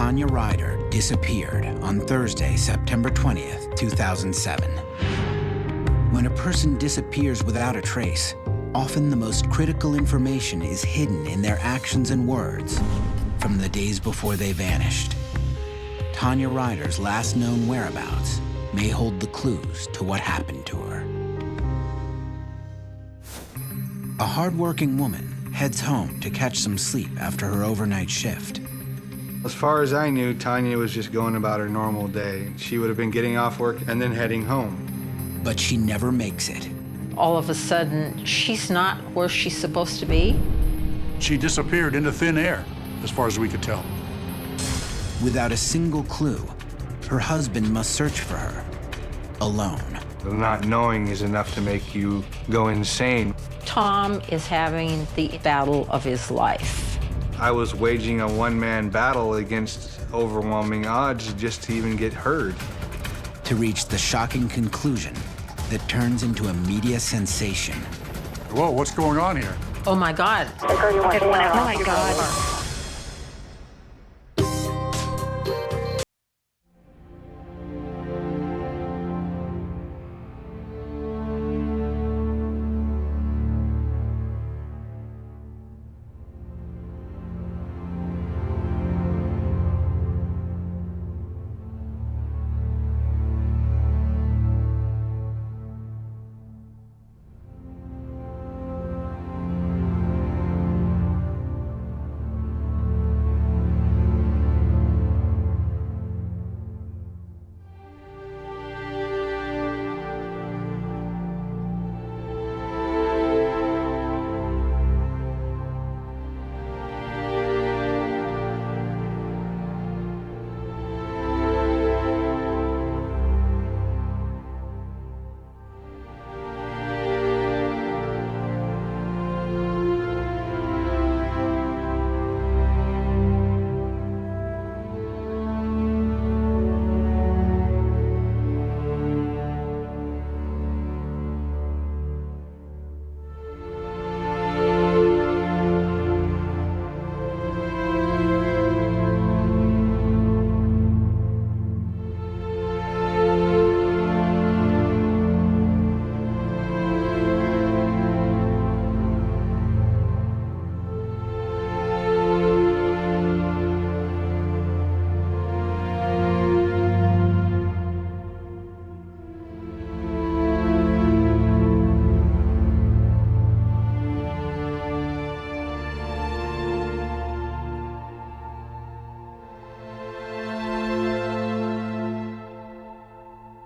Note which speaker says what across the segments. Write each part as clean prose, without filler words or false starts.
Speaker 1: Tanya Ryder disappeared on Thursday, September 20th, 2007. When a person disappears without a trace, often the most critical information is hidden in their actions and words from the days before they vanished. Tanya Ryder's last known whereabouts may hold the clues to what happened to her. A hardworking woman heads home to catch some sleep after her overnight shift.
Speaker 2: As far as I knew, Tanya was just going about her normal day. She would have been getting off work and then heading home.
Speaker 1: But she never makes it.
Speaker 3: All of a sudden, she's not where she's supposed to be.
Speaker 4: She disappeared into thin air, as far as we could tell.
Speaker 1: Without a single clue, her husband must search for her, alone.
Speaker 2: Not knowing is enough to make you go insane.
Speaker 3: Tom is having the battle of his life.
Speaker 2: I was waging a one-man battle against overwhelming odds just to even get heard.
Speaker 1: To reach the shocking conclusion that turns into a media sensation.
Speaker 4: Whoa, what's going on here?
Speaker 3: Oh my God.
Speaker 5: Oh my God.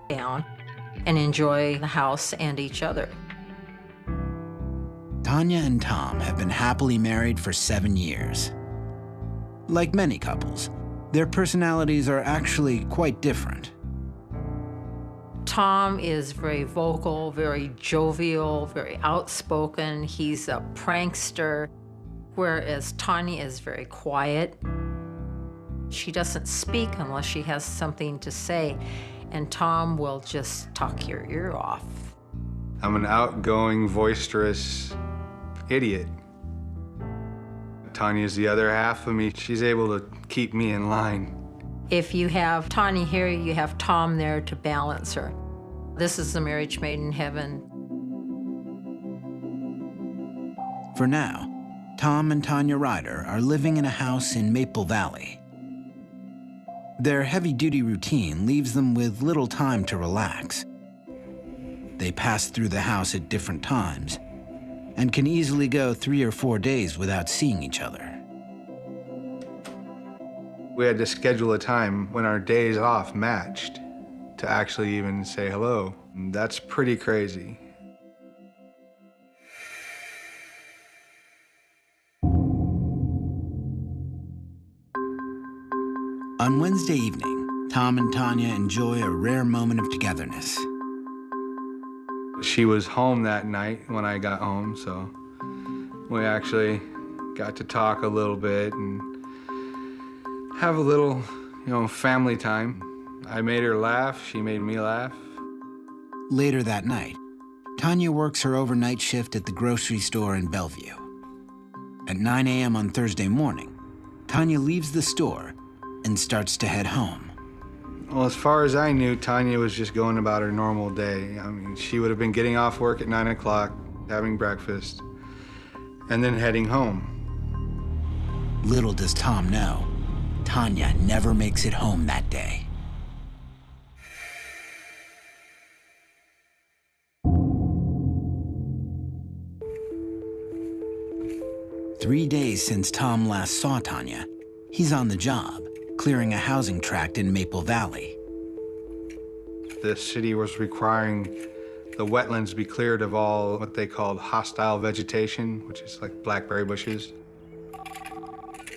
Speaker 3: Down and enjoy the house and each other.
Speaker 1: Tanya and Tom have been happily married for 7 years. Like many couples, their personalities are actually quite different.
Speaker 3: Tom is very vocal, very jovial, very outspoken. He's a prankster, whereas Tanya is very quiet. She doesn't speak unless she has something to say, and Tom will just talk your ear off.
Speaker 2: I'm an outgoing, boisterous idiot. Tanya's the other half of me. She's able to keep me in line.
Speaker 3: If you have Tanya here, you have Tom there to balance her. This is the marriage made in heaven.
Speaker 1: For now, Tom and Tanya Ryder are living in a house in Maple Valley. Their heavy-duty routine leaves them with little time to relax. They pass through the house at different times and can easily go 3 or 4 days without seeing each other.
Speaker 2: We had to schedule a time when our days off matched to actually even say hello. And that's pretty crazy.
Speaker 1: On Wednesday evening, Tom and Tanya enjoy a rare moment of togetherness.
Speaker 2: She was home that night when I got home, so we actually got to talk a little bit and have a little, family time. I made her laugh, she made me laugh.
Speaker 1: Later that night, Tanya works her overnight shift at the grocery store in Bellevue. At 9 a.m. on Thursday morning, Tanya leaves the store and starts to head home.
Speaker 2: Well, as far as I knew, Tanya was just going about her normal day. I mean, she would have been getting off work at 9 o'clock, having breakfast, and then heading home.
Speaker 1: Little does Tom know, Tanya never makes it home that day. Three days since Tom last saw Tanya, he's on the job, clearing a housing tract in Maple Valley.
Speaker 2: The city was requiring the wetlands be cleared of all what they called hostile vegetation, which is like blackberry bushes.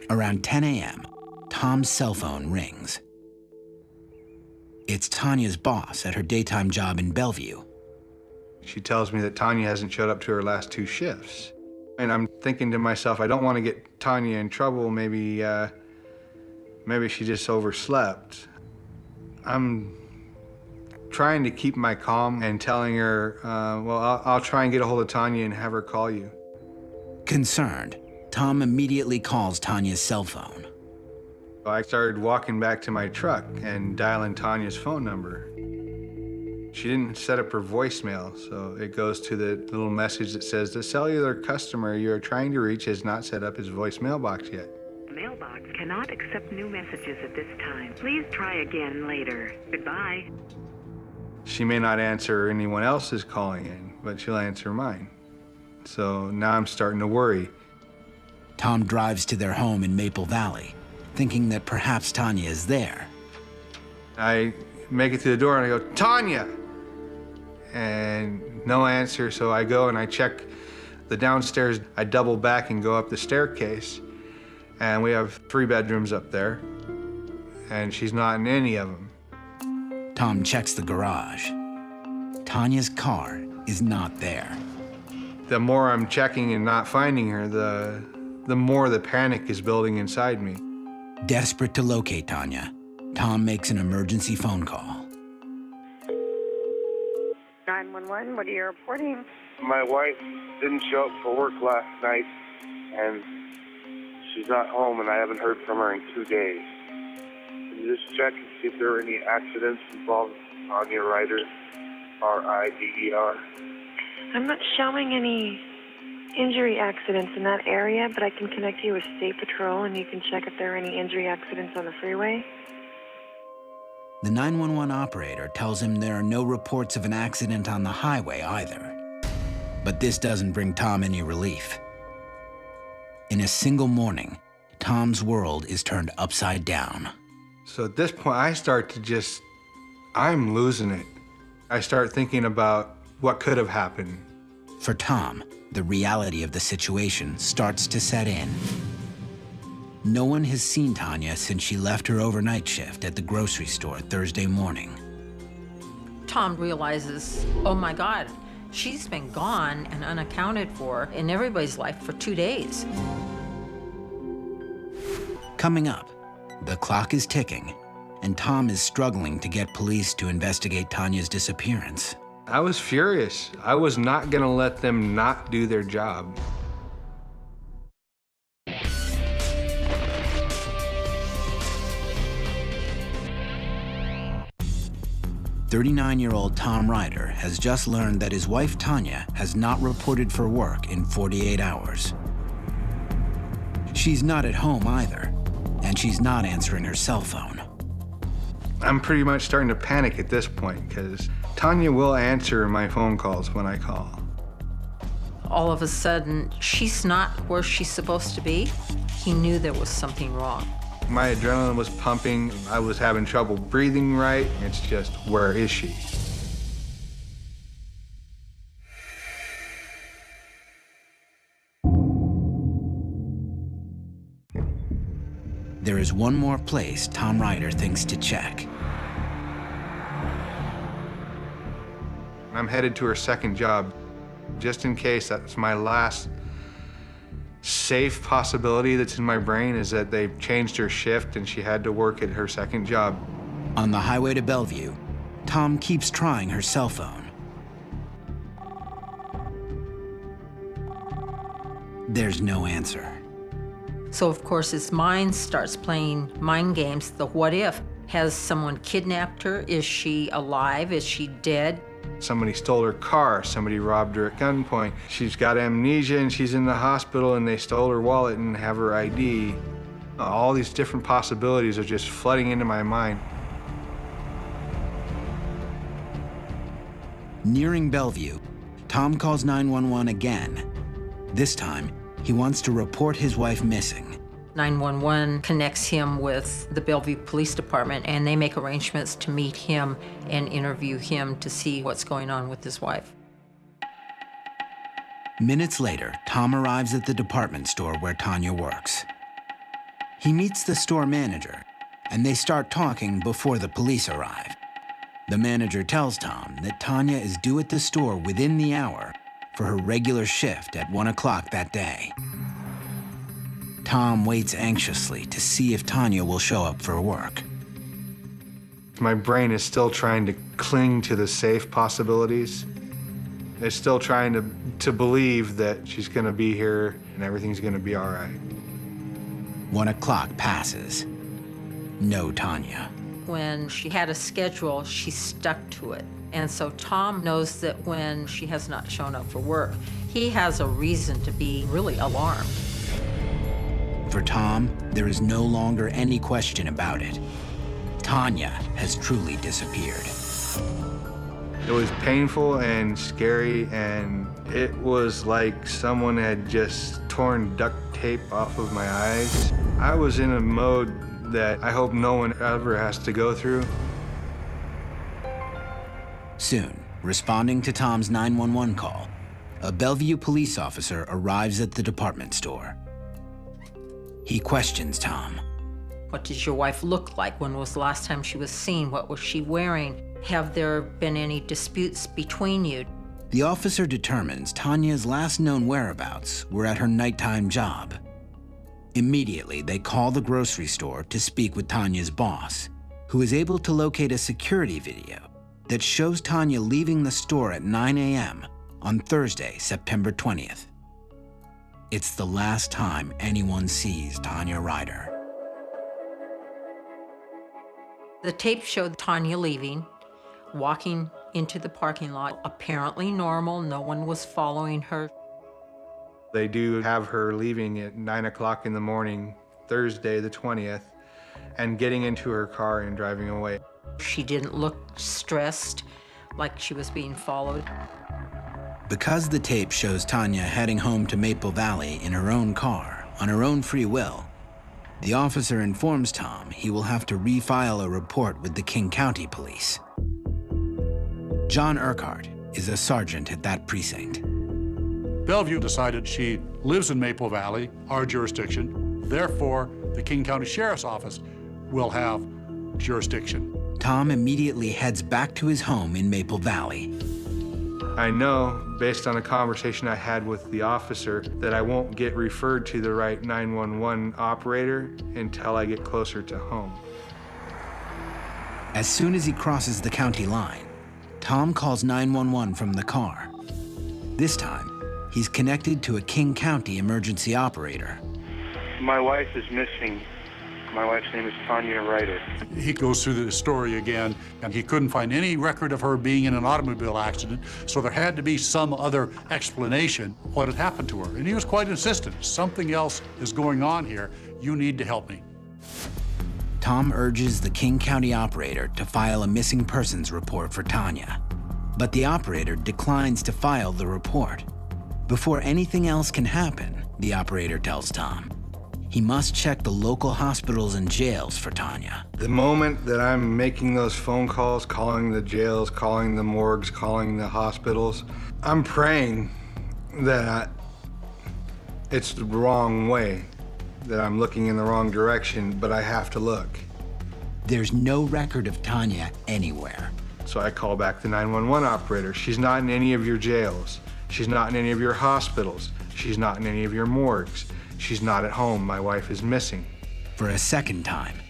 Speaker 1: Around 10 a.m., Tom's cell phone rings. It's Tanya's boss at her daytime job in Bellevue.
Speaker 2: She tells me that Tanya hasn't showed up to her last 2 shifts. And I'm thinking to myself, I don't want to get Tanya in trouble. Maybe she just overslept. I'm trying to keep my calm and telling her, well, I'll try and get a hold of Tanya and have her call you.
Speaker 1: Concerned, Tom immediately calls Tanya's cell phone.
Speaker 2: I started walking back to my truck and dialing Tanya's phone number. She didn't set up her voicemail, so it goes to the little message that says, the cellular customer you are trying to reach has not set up his voicemail box yet.
Speaker 5: Mailbox cannot accept new messages at this time. Please try again later. Goodbye.
Speaker 2: She may not answer anyone else's calling in, but she'll answer mine. So now I'm starting to worry.
Speaker 1: Tom drives to their home in Maple Valley, thinking that perhaps Tanya is there.
Speaker 2: I make it to the door and I go, Tanya! And no answer, so I go and I check the downstairs. I double back and go up the staircase, and we have 3 bedrooms up there, and she's not in any of them.
Speaker 1: Tom checks the garage. Tanya's car is not there.
Speaker 2: The more I'm checking and not finding her, the more the panic is building inside me.
Speaker 1: Desperate to locate Tanya, Tom makes an emergency phone call.
Speaker 5: 911, what are you reporting?
Speaker 6: My wife didn't show up for work last night, and she's not home, and I haven't heard from her in 2 days. Can you just check and see if there are any accidents involved on your rider, R-I-D-E-R?
Speaker 7: I'm not showing any injury accidents in that area, but I can connect you with State Patrol, and you can check if there are any injury accidents on the freeway.
Speaker 1: The 911 operator tells him there are no reports of an accident on the highway either. But this doesn't bring Tom any relief. In a single morning, Tom's world is turned upside down.
Speaker 2: So at this point, I start to I'm losing it. I start thinking about what could have happened.
Speaker 1: For Tom, the reality of the situation starts to set in. No one has seen Tanya since she left her overnight shift at the grocery store Thursday morning.
Speaker 3: Tom realizes, oh my God, she's been gone and unaccounted for in everybody's life for 2 days.
Speaker 1: Coming up, the clock is ticking, and Tom is struggling to get police to investigate Tanya's disappearance.
Speaker 2: I was furious. I was not gonna let them not do their job.
Speaker 1: 39-year-old Tom Ryder has just learned that his wife Tanya has not reported for work in 48 hours. She's not at home either, and she's not answering her cell phone.
Speaker 2: I'm pretty much starting to panic at this point because Tanya will answer my phone calls when I call.
Speaker 3: All of a sudden, she's not where she's supposed to be. He knew there was something wrong.
Speaker 2: My adrenaline was pumping. I was having trouble breathing right. It's just, where is she?
Speaker 1: There is one more place Tom Ryder thinks to check.
Speaker 2: I'm headed to her second job, just in case that's my last safe possibility that's in my brain, is that they've changed her shift and she had to work at her second job.
Speaker 1: On the highway to Bellevue, Tom keeps trying her cell phone. There's no answer.
Speaker 3: So, of course, his mind starts playing mind games. The what if? Has someone kidnapped her? Is she alive? Is she dead?
Speaker 2: Somebody stole her car, somebody robbed her at gunpoint. She's got amnesia and she's in the hospital and they stole her wallet and have her ID. All these different possibilities are just flooding into my mind.
Speaker 1: Nearing Bellevue, Tom calls 911 again. This time, he wants to report his wife missing.
Speaker 3: 911 connects him with the Bellevue Police Department, and they make arrangements to meet him and interview him to see what's going on with his wife.
Speaker 1: Minutes later, Tom arrives at the department store where Tanya works. He meets the store manager, and they start talking before the police arrive. The manager tells Tom that Tanya is due at the store within the hour for her regular shift at 1 o'clock that day. Tom waits anxiously to see if Tanya will show up for work.
Speaker 2: My brain is still trying to cling to the safe possibilities. It's still trying to believe that she's gonna be here and everything's gonna be all right.
Speaker 1: 1 o'clock passes. No Tanya.
Speaker 3: When she had a schedule, she stuck to it. And so Tom knows that when she has not shown up for work, he has a reason to be really alarmed.
Speaker 1: For Tom, there is no longer any question about it. Tanya has truly disappeared.
Speaker 2: It was painful and scary, and it was like someone had just torn duct tape off of my eyes. I was in a mode that I hope no one ever has to go through.
Speaker 1: Soon, responding to Tom's 911 call, a Bellevue police officer arrives at the department store. He questions Tom.
Speaker 3: What does your wife look like? When was the last time she was seen? What was she wearing? Have there been any disputes between you?
Speaker 1: The officer determines Tanya's last known whereabouts were at her nighttime job. Immediately, they call the grocery store to speak with Tanya's boss, who is able to locate a security video that shows Tanya leaving the store at 9 a.m. on Thursday, September 20th. It's the last time anyone sees Tanya Ryder.
Speaker 3: The tape showed Tanya leaving, walking into the parking lot, apparently normal. No one was following her.
Speaker 2: They do have her leaving at 9 o'clock in the morning, Thursday the 20th, and getting into her car and driving away.
Speaker 3: She didn't look stressed, like she was being followed.
Speaker 1: Because the tape shows Tanya heading home to Maple Valley in her own car, on her own free will, the officer informs Tom he will have to refile a report with the King County Police. John Urquhart is a sergeant at that precinct.
Speaker 4: Bellevue decided she lives in Maple Valley, our jurisdiction. Therefore, the King County Sheriff's Office will have jurisdiction.
Speaker 1: Tom immediately heads back to his home in Maple Valley.
Speaker 2: I know, based on a conversation I had with the officer, that I won't get referred to the right 911 operator until I get closer to home.
Speaker 1: As soon as he crosses the county line, Tom calls 911 from the car. This time, he's connected to a King County emergency operator.
Speaker 6: My wife is missing. My wife's name is Tanya Ryder.
Speaker 4: He goes through the story again, and he couldn't find any record of her being in an automobile accident, so there had to be some other explanation what had happened to her. And he was quite insistent. Something else is going on here. You need to help me.
Speaker 1: Tom urges the King County operator to file a missing persons report for Tanya, but the operator declines to file the report. Before anything else can happen, the operator tells Tom, he must check the local hospitals and jails for Tanya.
Speaker 2: The moment that I'm making those phone calls, calling the jails, calling the morgues, calling the hospitals, I'm praying that it's the wrong way, that I'm looking in the wrong direction, but I have to look.
Speaker 1: There's no record of Tanya anywhere.
Speaker 2: So I call back the 911 operator. She's not in any of your jails. She's not in any of your hospitals. She's not in any of your morgues. She's not at home. My wife is missing.
Speaker 1: For a second time,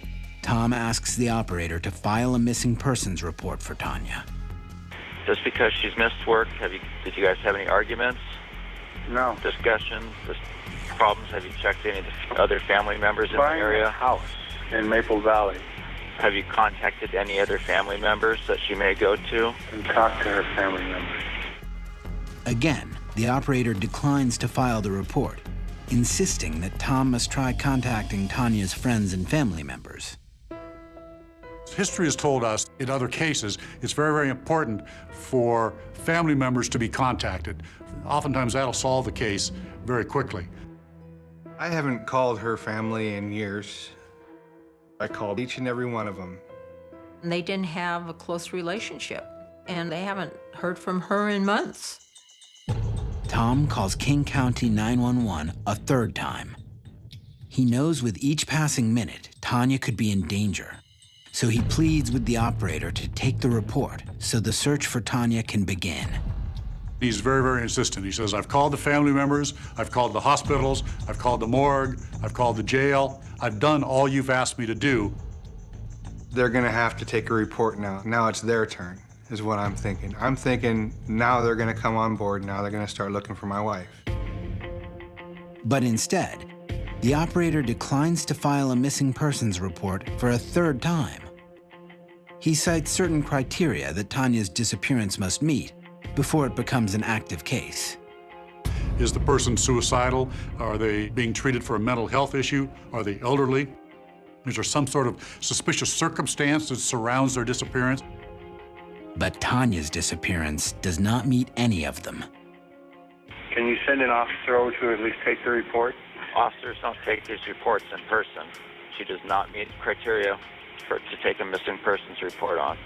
Speaker 1: Tom asks the operator to file a missing persons report for Tanya.
Speaker 8: Just because she's missed work, did you guys have any arguments?
Speaker 6: No.
Speaker 8: Discussions? problems? Have you checked any of the other family members in the
Speaker 6: Buying a
Speaker 8: area?
Speaker 6: house in Maple Valley
Speaker 8: Have you contacted any other family members that she may go to?
Speaker 6: and talked to her family members.
Speaker 1: Again, the operator declines to file the report, insisting that Tom must try contacting Tanya's friends and family members.
Speaker 4: History has told us in other cases it's very, very important for family members to be contacted. Oftentimes that'll solve the case very quickly.
Speaker 2: I haven't called her family in years. I called each and every one of them.
Speaker 3: They didn't have a close relationship, and they haven't heard from her in months.
Speaker 1: Tom calls King County 911 a third time. He knows with each passing minute, Tanya could be in danger. So he pleads with the operator to take the report so the search for Tanya can begin.
Speaker 4: He's very, very insistent. He says, I've called the family members, I've called the hospitals, I've called the morgue, I've called the jail. I've done all you've asked me to do.
Speaker 2: They're gonna have to take a report now. Now it's their turn, is what I'm thinking. I'm thinking now they're gonna come on board, now they're gonna start looking for my wife.
Speaker 1: But instead, the operator declines to file a missing persons report for a third time. He cites certain criteria that Tanya's disappearance must meet before it becomes an active case.
Speaker 4: Is the person suicidal? Are they being treated for a mental health issue? Are they elderly? Is there some sort of suspicious circumstance that surrounds their disappearance?
Speaker 1: But Tanya's disappearance does not meet any of them.
Speaker 6: Can you send an officer over to at least take the report?
Speaker 8: Officers don't take these reports in person. She does not meet criteria to take a missing persons report on.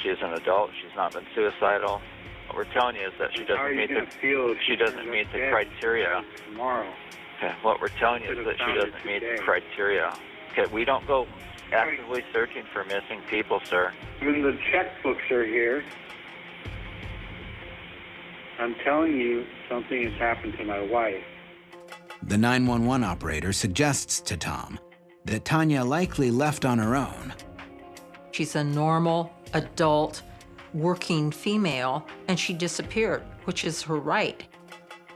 Speaker 8: She is an adult. She's not been suicidal. What we're telling you is that she doesn't meet the criteria.
Speaker 6: Tomorrow.
Speaker 8: Okay. What we're telling you is that she doesn't meet the criteria. Okay. We don't go actively searching for missing people, sir.
Speaker 6: Even the checkbooks are here. I'm telling you, something has happened to my wife.
Speaker 1: The 911 operator suggests to Tom that Tanya likely left on her own.
Speaker 3: She's a normal, adult, working female, and she disappeared, which is her right.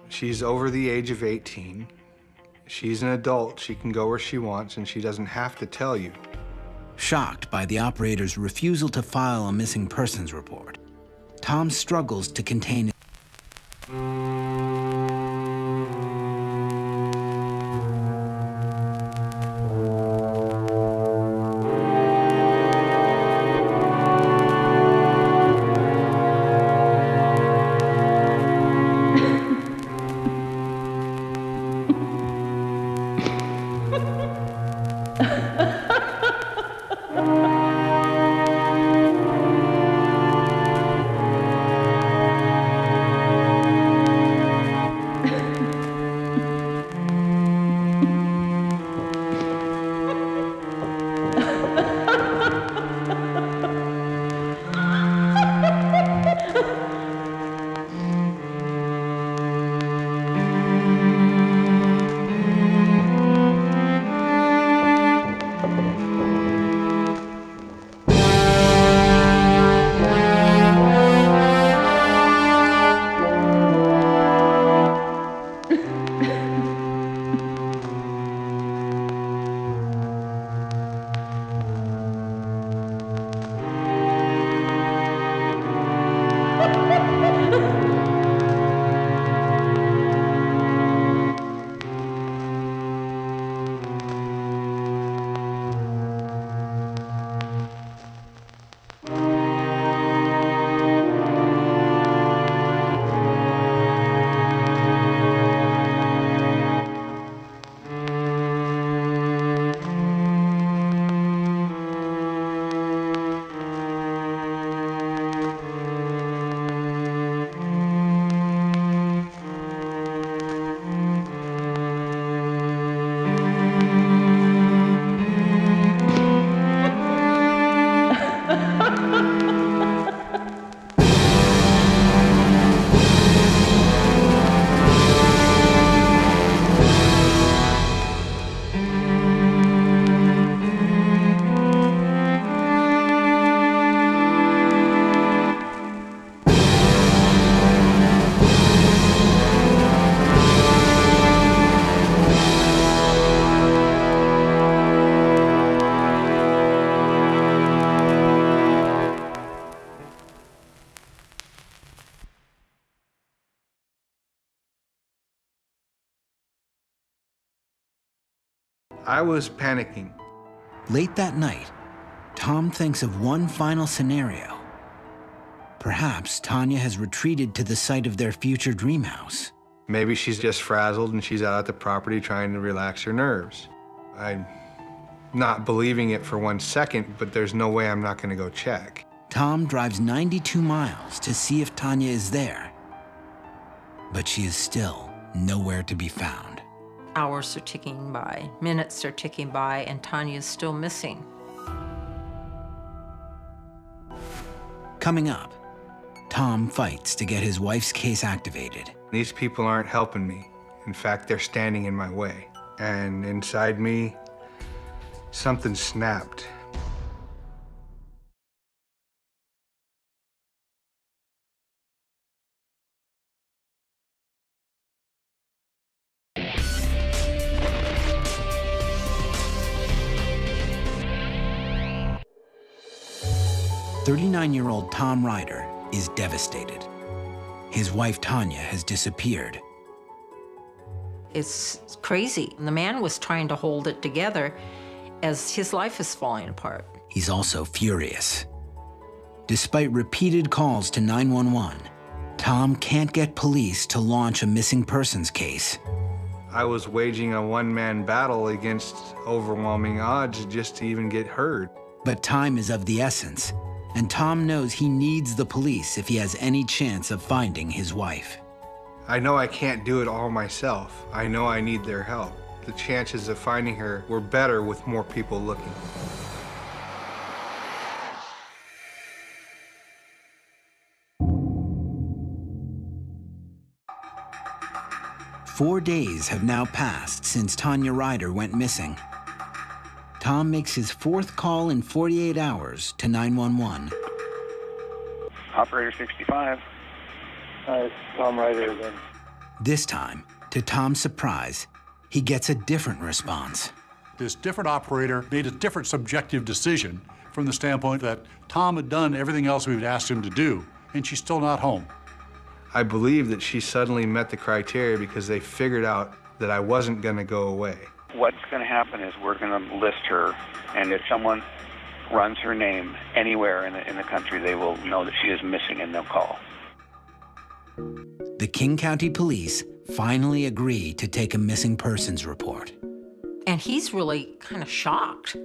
Speaker 2: She's over the age of 18. She's an adult. She can go where she wants, and she doesn't have to tell you.
Speaker 1: Shocked by the operator's refusal to file a missing persons report, Tom struggles to contain
Speaker 2: I was panicking.
Speaker 1: Late that night, Tom thinks of one final scenario. Perhaps Tanya has retreated to the site of their future dream house.
Speaker 2: Maybe she's just frazzled and she's out at the property trying to relax her nerves. I'm not believing it for 1 second, but there's no way I'm not going to go check.
Speaker 1: Tom drives 92 miles to see if Tanya is there. But she is still nowhere to be found.
Speaker 3: Hours are ticking by, minutes are ticking by, and Tanya is still missing.
Speaker 1: Coming up, Tom fights to get his wife's case activated.
Speaker 2: These people aren't helping me. In fact, they're standing in my way. And inside me, something snapped.
Speaker 1: "39-year-old Tom Ryder is devastated. His wife Tanya has disappeared.
Speaker 3: It's crazy. The man was trying to hold it together as his life is falling apart.
Speaker 1: He's also furious. Despite repeated calls to 911, Tom can't get police to launch a missing persons case.
Speaker 2: I was waging a one-man battle against overwhelming odds just to even get heard.
Speaker 1: But time is of the essence, and Tom knows he needs the police if he has any chance of finding his wife.
Speaker 2: I know I can't do it all myself. I know I need their help. The chances of finding her were better with more people looking.
Speaker 1: "4 days have now passed since Tanya Ryder went missing. Tom makes his 4th call in 48 hours to 911.
Speaker 9: Operator 65.
Speaker 6: It's Tom Ryder again.
Speaker 1: This time, to Tom's surprise, he gets a different response.
Speaker 4: This different operator made a different subjective decision from the standpoint that Tom had done everything else we'd asked him to do, and she's still not home.
Speaker 2: I believe that she suddenly met the criteria because they figured out that I wasn't going to go away.
Speaker 9: What's going to happen is we're going to list her, and if someone runs her name anywhere in the country, they will know that she is missing and they'll call.
Speaker 1: The King County Police finally agree to take a missing persons report.
Speaker 3: And he's really kind of shocked.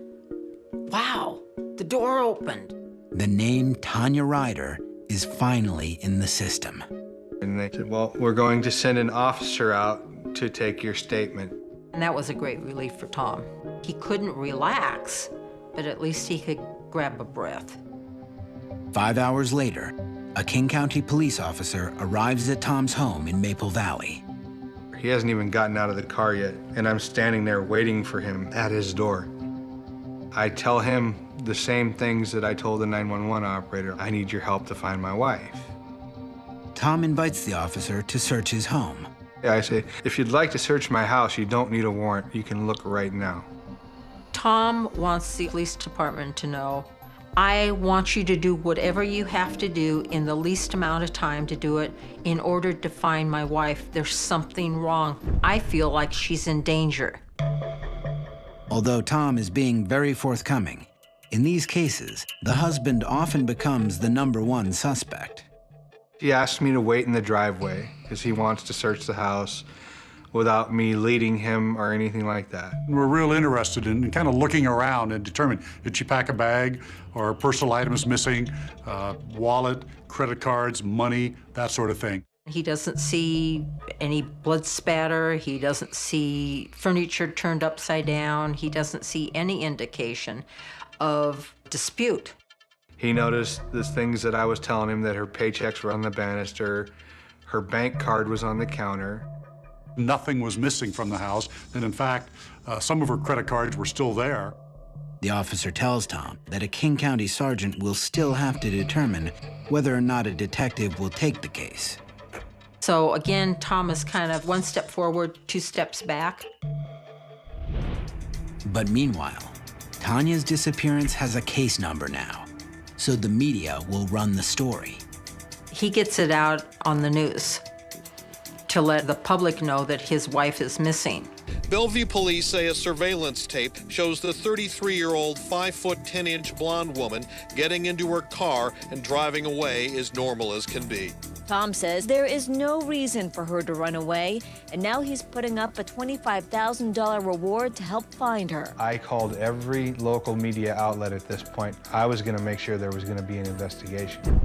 Speaker 3: Wow, the door opened.
Speaker 1: The name Tanya Ryder is finally in the system.
Speaker 2: And they said, well, we're going to send an officer out to take your statement.
Speaker 3: And that was a great relief for Tom. He couldn't relax, but at least he could grab a breath.
Speaker 1: 5 hours later, a King County police officer arrives at Tom's home in Maple Valley.
Speaker 2: He hasn't even gotten out of the car yet, and I'm standing there waiting for him at his door. I tell him the same things that I told the 911 operator. I need your help to find my wife.
Speaker 1: Tom invites the officer to search his home.
Speaker 2: I say, if you'd like to search my house, you don't need a warrant. You can look right now.
Speaker 3: Tom wants the police department to know, I want you to do whatever you have to do in the least amount of time to do it in order to find my wife. There's something wrong. I feel like she's in danger.
Speaker 1: Although Tom is being very forthcoming, in these cases, the husband often becomes the #1 suspect.
Speaker 2: He asked me to wait in the driveway because he wants to search the house without me leading him or anything like that.
Speaker 4: We're real interested in kind of looking around and determining, did she pack a bag or personal items missing, wallet, credit cards, money, that sort of thing.
Speaker 3: He doesn't see any blood spatter. He doesn't see furniture turned upside down. He doesn't see any indication of dispute.
Speaker 2: He noticed the things that I was telling him, that her paychecks were on the banister, her bank card was on the counter.
Speaker 4: Nothing was missing from the house, and in fact, some of her credit cards were still there.
Speaker 1: The officer tells Tom that a King County sergeant will still have to determine whether or not a detective will take the case.
Speaker 3: So again, Tom is kind of 1 step forward, 2 steps back.
Speaker 1: But meanwhile, Tanya's disappearance has a case number now, so the media will run the story.
Speaker 3: He gets it out on the news to let the public know that his wife is missing.
Speaker 10: Bellevue police say a surveillance tape shows the 33-year-old 5'10" blonde woman getting into her car and driving away as normal as can be.
Speaker 11: Tom says there is no reason for her to run away, and now he's putting up a $25,000 reward to help find her.
Speaker 2: I called every local media outlet at this point. I was going to make sure there was going to be an investigation.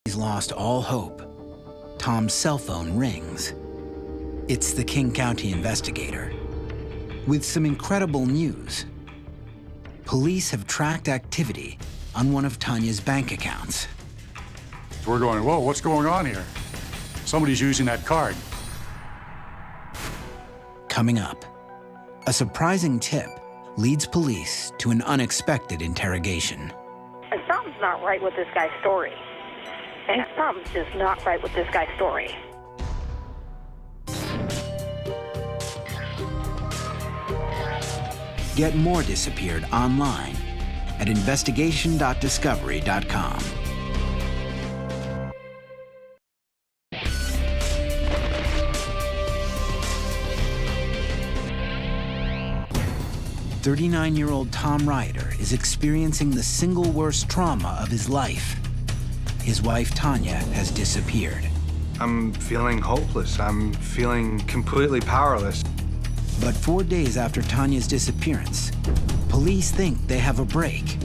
Speaker 1: He's lost all hope. Tom's cell phone rings. It's the King County investigator. With some incredible news. Police have tracked activity on one of Tanya's bank accounts.
Speaker 4: So we're going, whoa, what's going on here? Somebody's using that card.
Speaker 1: Coming up, a surprising tip leads police to an unexpected interrogation.
Speaker 12: And something's not right with this guy's story. And something's just not right with this guy's story.
Speaker 1: Get more Disappeared online at investigation.discovery.com. "39-year-old Tom Ryder is experiencing the single worst trauma of his life. His wife, Tanya, has disappeared.
Speaker 2: I'm feeling hopeless. I'm feeling completely powerless.
Speaker 1: But 4 days after Tanya's disappearance, police think they have a break.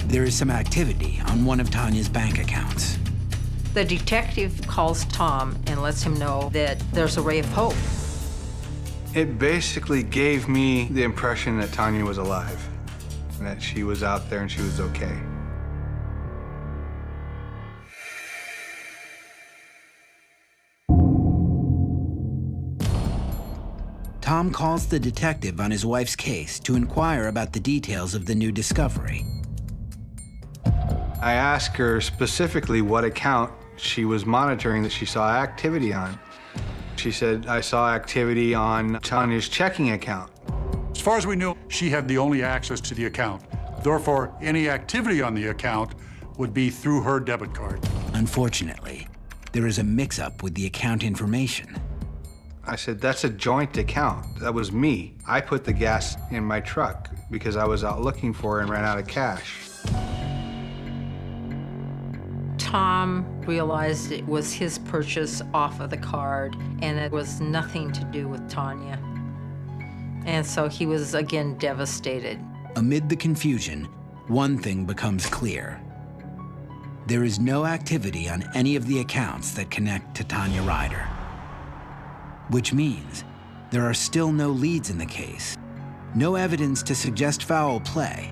Speaker 1: There is some activity on one of Tanya's bank accounts.
Speaker 3: The detective calls Tom and lets him know that there's a ray of hope.
Speaker 2: It basically gave me the impression that Tanya was alive, and that she was out there and she was okay.
Speaker 1: Tom calls the detective on his wife's case to inquire about the details of the new discovery.
Speaker 2: I asked her specifically what account she was monitoring that she saw activity on. She said, I saw activity on Tanya's checking account.
Speaker 4: As far as we knew, she had the only access to the account. Therefore, any activity on the account would be through her debit card.
Speaker 1: Unfortunately, there is a mix-up with the account information.
Speaker 2: I said, that's a joint account. That was me. I put the gas in my truck because I was out looking for her and ran out of cash.
Speaker 3: Tom realized it was his purchase off of the card, and it was nothing to do with Tanya. And so he was again devastated.
Speaker 1: Amid the confusion, one thing becomes clear. There is no activity on any of the accounts that connect to Tanya Ryder. Which means there are still no leads in the case, no evidence to suggest foul play,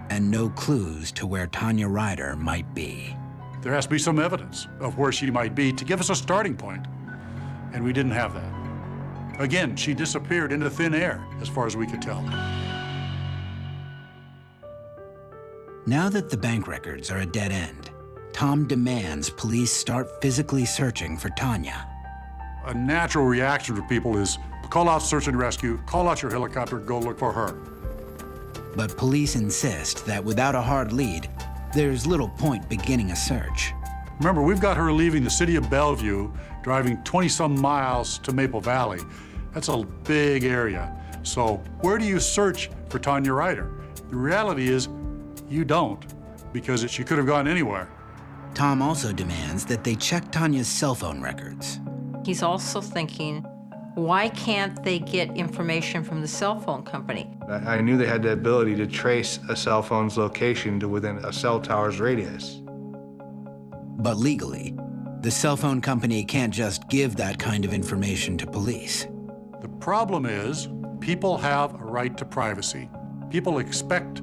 Speaker 1: and no clues to where Tanya Ryder might be.
Speaker 4: There has to be some evidence of where she might be to give us a starting point, and we didn't have that. Again, she disappeared into thin air, as far as we could tell.
Speaker 1: Now that the bank records are a dead end, Tom demands police start physically searching for Tanya.
Speaker 4: A natural reaction for people is call out search and rescue, call out your helicopter, go look for her.
Speaker 1: But police insist that without a hard lead, there's little point beginning a search.
Speaker 4: Remember, we've got her leaving the city of Bellevue, driving 20-some miles to Maple Valley. That's a big area. So where do you search for Tanya Ryder? The reality is you don't, because she could have gone anywhere.
Speaker 1: Tom also demands that they check Tanya's cell phone records.
Speaker 3: He's also thinking, why can't they get information from the cell phone company?
Speaker 2: I knew they had the ability to trace a cell phone's location to within a cell tower's radius.
Speaker 1: But legally, the cell phone company can't just give that kind of information to police.
Speaker 4: The problem is, people have a right to privacy. People expect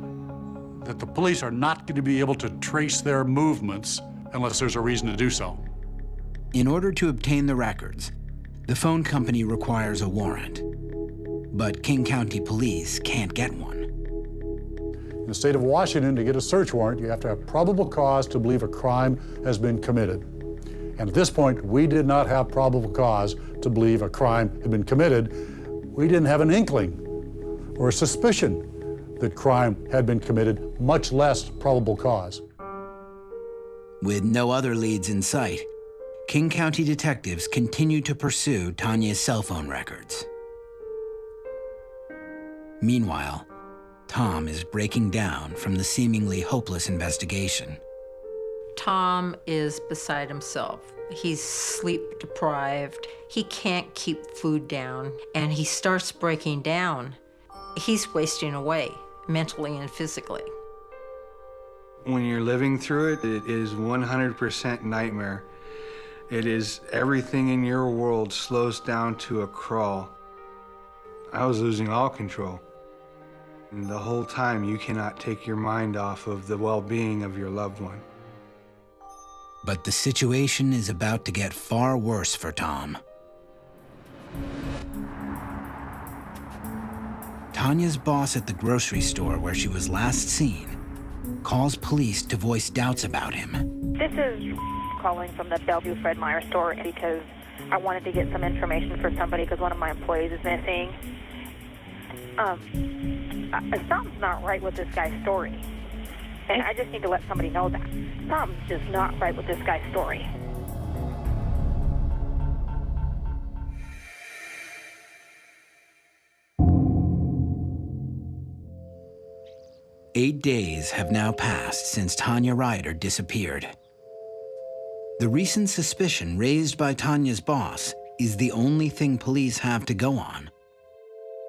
Speaker 4: that the police are not going to be able to trace their movements unless there's a reason to do so.
Speaker 1: In order to obtain the records, the phone company requires a warrant. But King County Police can't get one.
Speaker 4: In the state of Washington, to get a search warrant, you have to have probable cause to believe a crime has been committed. And at this point, we did not have probable cause to believe a crime had been committed. We didn't have an inkling or a suspicion that crime had been committed, much less probable cause.
Speaker 1: With no other leads in sight, King County detectives continue to pursue Tanya's cell phone records. Meanwhile, Tom is breaking down from the seemingly hopeless investigation.
Speaker 3: Tom is beside himself. He's sleep deprived. He can't keep food down, and he starts breaking down. He's wasting away, mentally and physically.
Speaker 2: When you're living through it, it is 100% nightmare. It is everything in your world slows down to a crawl. I was losing all control. And the whole time, you cannot take your mind off of the well-being of your loved one.
Speaker 1: But the situation is about to get far worse for Tom. Tanya's boss at the grocery store where she was last seen calls police to voice doubts about him.
Speaker 12: This is calling from the Bellevue Fred Meyer store because I wanted to get some information for somebody because one of my employees is missing. Something's not right with this guy's story. And I just need to let somebody know that. Something's just not right with this guy's story.
Speaker 1: Eight days have now passed since Tanya Ryder disappeared. The recent suspicion raised by Tanya's boss is the only thing police have to go on.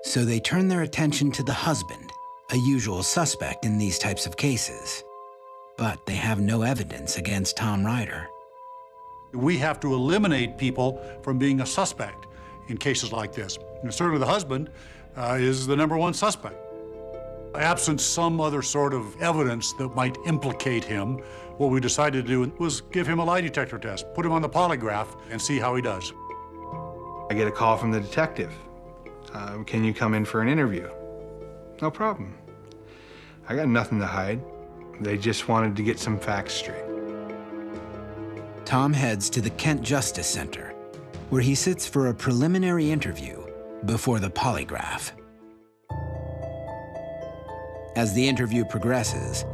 Speaker 1: So they turn their attention to the husband, a usual suspect in these types of cases. But they have no evidence against Tom Ryder.
Speaker 4: We have to eliminate people from being a suspect in cases like this. And certainly the husband is the #1 suspect. Absent some other sort of evidence that might implicate him, what we decided to do was give him a lie detector test, put him on the polygraph, and see how he does.
Speaker 2: I get a call from the detective Can you come in for an interview? No problem. I got nothing to hide. They just wanted to get some facts straight.
Speaker 1: Tom heads to the Kent Justice Center, where he sits for a preliminary interview before the polygraph. As the interview progresses,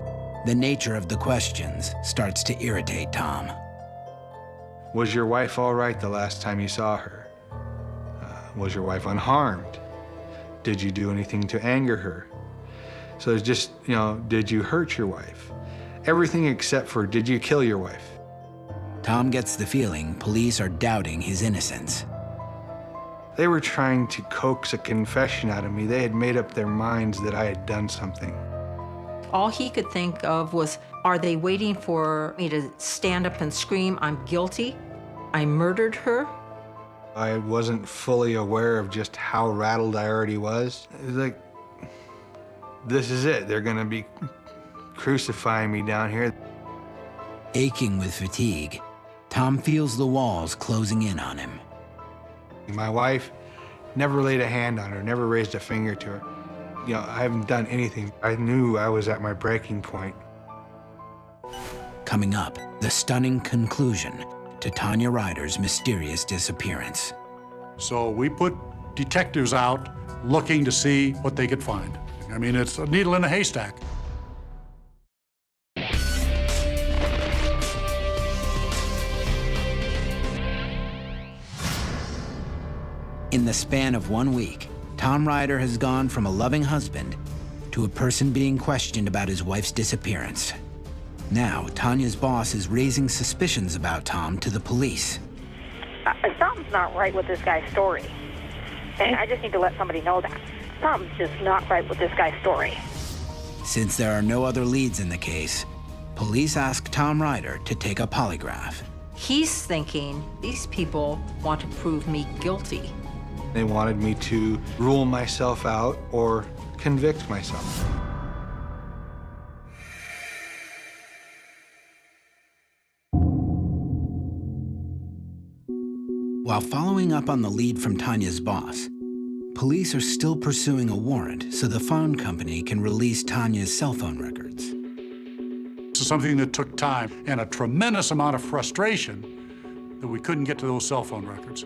Speaker 1: the nature of the questions starts to irritate Tom.
Speaker 2: Was your wife all right the last time you saw her? Was your wife unharmed? Did you do anything to anger her? So it's just, did you hurt your wife? Everything except for, did you kill your wife?
Speaker 1: Tom gets the feeling police are doubting his innocence.
Speaker 2: They were trying to coax a confession out of me. They had made up their minds that I had done something.
Speaker 3: All he could think of was, are they waiting for me to stand up and scream, I'm guilty? I murdered her?
Speaker 2: I wasn't fully aware of just how rattled I already was. It was like, this is it. They're gonna be crucifying me down here.
Speaker 1: Aching with fatigue, Tom feels the walls closing in on him.
Speaker 2: My wife never laid a hand on her, never raised a finger to her. I haven't done anything. I knew I was at my breaking point.
Speaker 1: Coming up, the stunning conclusion to Tanya Ryder's mysterious disappearance.
Speaker 4: So we put detectives out looking to see what they could find. I mean, it's a needle in a haystack.
Speaker 1: In the span of 1 week, Tom Ryder has gone from a loving husband to a person being questioned about his wife's disappearance. Now, Tanya's boss is raising suspicions about Tom to the police.
Speaker 12: Something's not right with this guy's story. And I just need to let somebody know that. Something's just not right with this guy's story.
Speaker 1: Since there are no other leads in the case, police ask Tom Ryder to take a polygraph.
Speaker 3: He's thinking, these people want to prove me guilty.
Speaker 2: They wanted me to rule myself out or convict myself.
Speaker 1: While following up on the lead from Tanya's boss, police are still pursuing a warrant so the phone company can release Tanya's cell phone records.
Speaker 4: This is something that took time and a tremendous amount of frustration that we couldn't get to those cell phone records.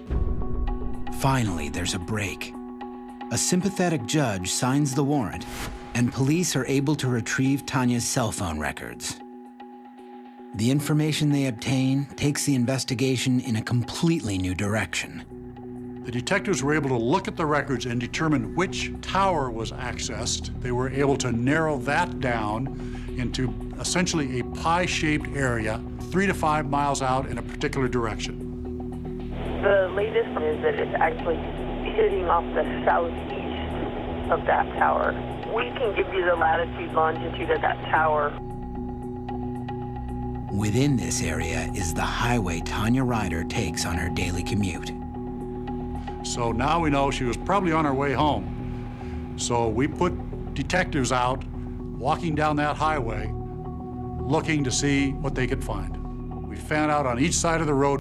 Speaker 1: Finally, there's a break. A sympathetic judge signs the warrant, and police are able to retrieve Tanya's cell phone records. The information they obtain takes the investigation in a completely new direction.
Speaker 4: The detectives were able to look at the records and determine which tower was accessed. They were able to narrow that down into essentially a pie-shaped area 3 to 5 miles out in a particular direction.
Speaker 13: The latest is that it's actually hitting off the southeast of that tower. We can give you the latitude, longitude of that tower.
Speaker 1: Within this area is the highway Tanya Ryder takes on her daily commute.
Speaker 4: So now we know she was probably on her way home. So we put detectives out walking down that highway looking to see what they could find. We found out on each side of the road.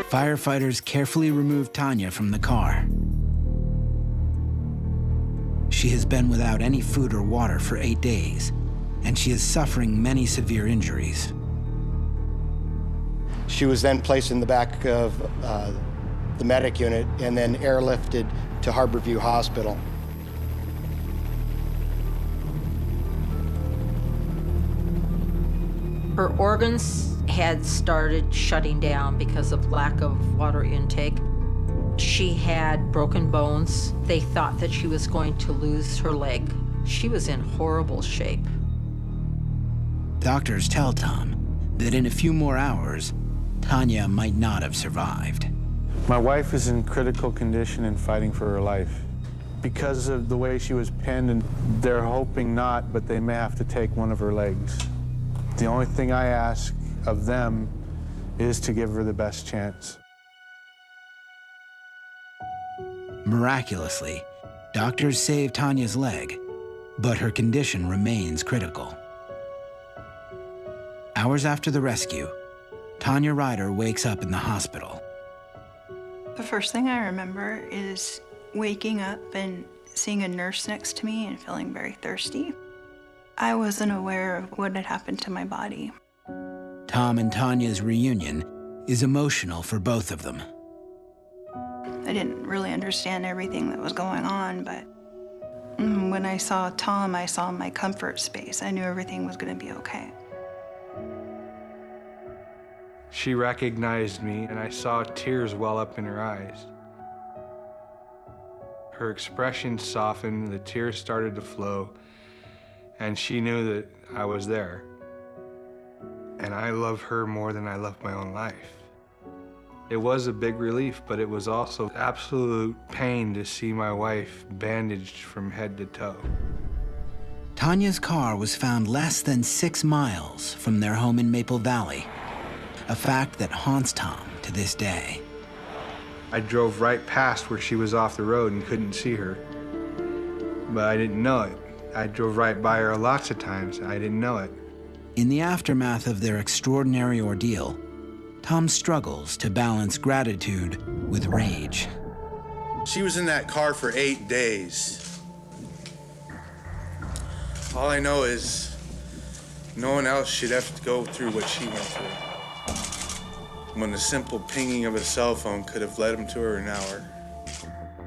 Speaker 1: Firefighters carefully removed Tanya from the car. She has been without any food or water for 8 days, and she is suffering many severe injuries.
Speaker 14: She was then placed in the back of the medic unit and then airlifted to Harborview Hospital.
Speaker 3: Her organs had started shutting down because of lack of water intake. She had broken bones. They thought that she was going to lose her leg. She was in horrible shape.
Speaker 1: Doctors tell Tom that in a few more hours, Tanya might not have survived.
Speaker 2: My wife is in critical condition and fighting for her life. Because of the way she was pinned, and they're hoping not, but they may have to take one of her legs. The only thing I ask of them is to give her the best chance.
Speaker 1: Miraculously, doctors save Tanya's leg, but her condition remains critical. Hours after the rescue, Tanya Ryder wakes up in the hospital.
Speaker 15: The first thing I remember is waking up and seeing a nurse next to me and feeling very thirsty. I wasn't aware of what had happened to my body.
Speaker 1: Tom and Tanya's reunion is emotional for both of them.
Speaker 15: I didn't really understand everything that was going on, but when I saw Tom, I saw my comfort space. I knew everything was going to be okay.
Speaker 2: She recognized me, and I saw tears well up in her eyes. Her expression softened, the tears started to flow, and she knew that I was there. And I love her more than I love my own life. It was a big relief, but it was also absolute pain to see my wife bandaged from head to toe.
Speaker 1: Tanya's car was found less than 6 miles from their home in Maple Valley, a fact that haunts Tom to this day.
Speaker 2: I drove right past where she was off the road and couldn't see her, but I didn't know it. I drove right by her lots of times. I didn't know it.
Speaker 1: In the aftermath of their extraordinary ordeal, Tom struggles to balance gratitude with rage.
Speaker 16: She was in that car for 8 days. All I know is no one else should have to go through what she went through. When the simple pinging of a cell phone could have led him to her in an hour.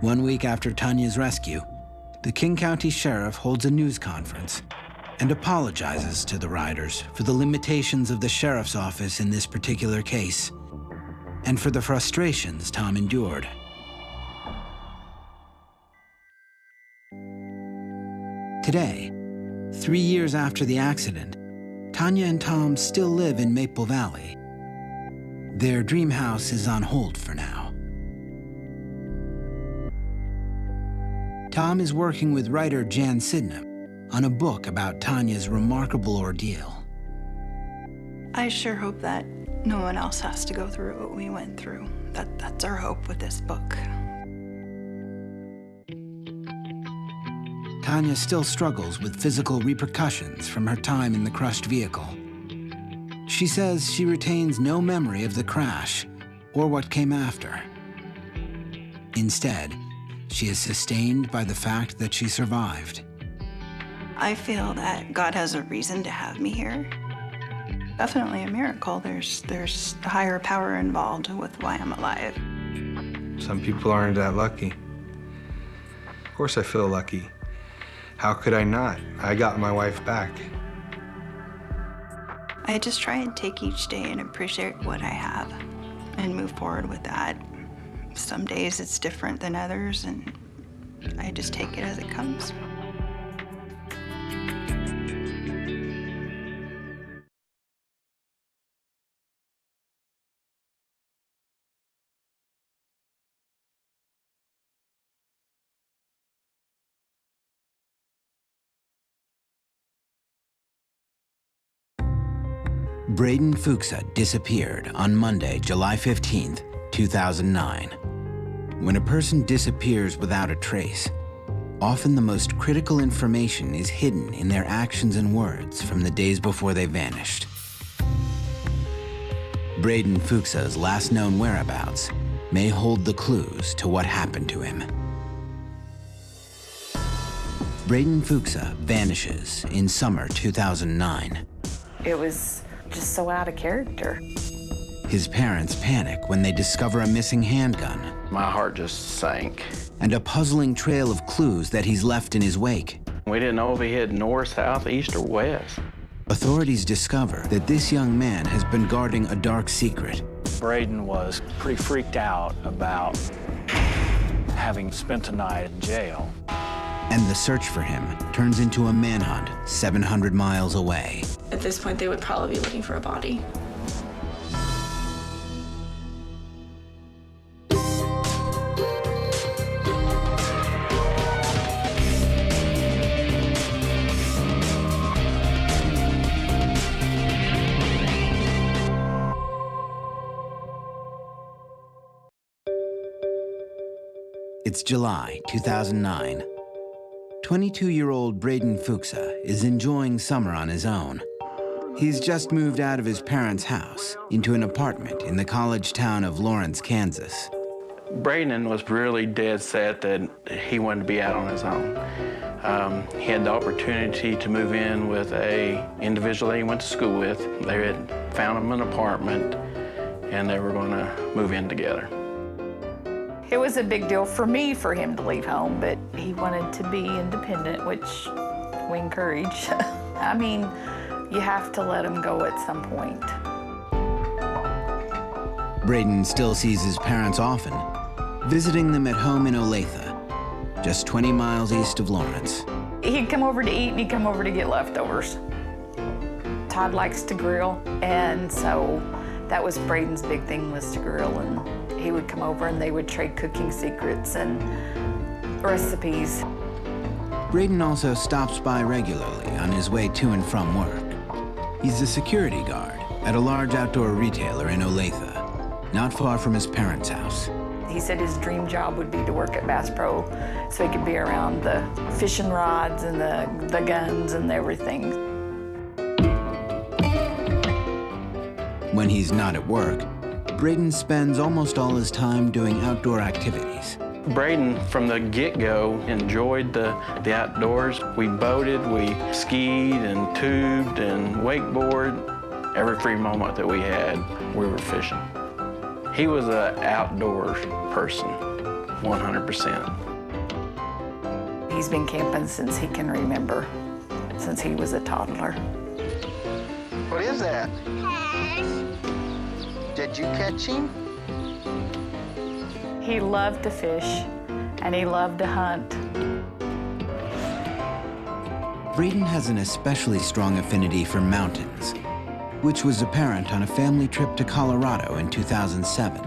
Speaker 1: 1 week after Tanya's rescue, the King County Sheriff holds a news conference and apologizes to the Ryders for the limitations of the sheriff's office in this particular case and for the frustrations Tom endured. Today, 3 years after the accident, Tanya and Tom still live in Maple Valley. Their dream house is on hold for now. Tom is working with writer Jan Sidnap on a book about Tanya's remarkable ordeal.
Speaker 15: I sure hope that no one else has to go through what we went through. That's our hope with this book.
Speaker 1: Tanya still struggles with physical repercussions from her time in the crushed vehicle. She says she retains no memory of the crash or what came after. Instead, she is sustained by the fact that she survived.
Speaker 15: I feel that God has a reason to have me here. Definitely a miracle. There's a higher power involved with why I'm alive.
Speaker 2: Some people aren't that lucky. Of course I feel lucky. How could I not? I got my wife back.
Speaker 15: I just try and take each day and appreciate what I have and move forward with that. Some days it's different than others, and I just take it as it comes.
Speaker 1: Braden Fuchsa disappeared on Monday, July 15th, 2009. When a person disappears without a trace, often the most critical information is hidden in their actions and words from the days before they vanished. Braden Fuchsa's last known whereabouts may hold the clues to what happened to him. Braden Fuchsa vanishes in summer 2009.
Speaker 17: It was just so out of character.
Speaker 1: His parents panic when they discover a missing handgun.
Speaker 18: My heart just sank.
Speaker 1: And a puzzling trail of clues that he's left in his wake.
Speaker 18: We didn't know if he hit north, south, east, or west.
Speaker 1: Authorities discover that this young man has been guarding a dark secret.
Speaker 19: Braden was pretty freaked out about having spent a night in jail.
Speaker 1: And the search for him turns into a manhunt 700 miles away.
Speaker 20: At this point, they would probably be looking for a body.
Speaker 1: It's July 2009. 22-year-old Braden Fuchsa is enjoying summer on his own. He's just moved out of his parents' house into an apartment in the college town of Lawrence, Kansas.
Speaker 18: Braden was really dead set that he wanted to be out on his own. He had the opportunity to move in with an individual that he went to school with. They had found him an apartment, and they were going to move in together.
Speaker 21: It was a big deal for me for him to leave home, but he wanted to be independent, which we encourage. I mean, you have to let him go at some point.
Speaker 1: Braden still sees his parents often, visiting them at home in Olathe, just 20 miles east of Lawrence.
Speaker 21: He'd come over to eat and he'd come over to get leftovers. Todd likes to grill, and so that was Braden's big thing, was to grill, and he would come over and they would trade cooking secrets and recipes.
Speaker 1: Braden also stops by regularly on his way to and from work. He's a security guard at a large outdoor retailer in Olathe, not far from his parents' house.
Speaker 21: He said his dream job would be to work at Bass Pro so he could be around the fishing rods and the guns and everything.
Speaker 1: When he's not at work, Braden spends almost all his time doing outdoor activities.
Speaker 18: Braden, from the get-go, enjoyed the outdoors. We boated, we skied and tubed and wakeboard. Every free moment that we had, we were fishing. He was an outdoors person, 100%.
Speaker 21: He's been camping since he can remember, since he was a toddler.
Speaker 22: What is that? Did you catch him?
Speaker 21: He loved to fish, and he loved to hunt.
Speaker 1: Braden has an especially strong affinity for mountains, which was apparent on a family trip to Colorado in 2007.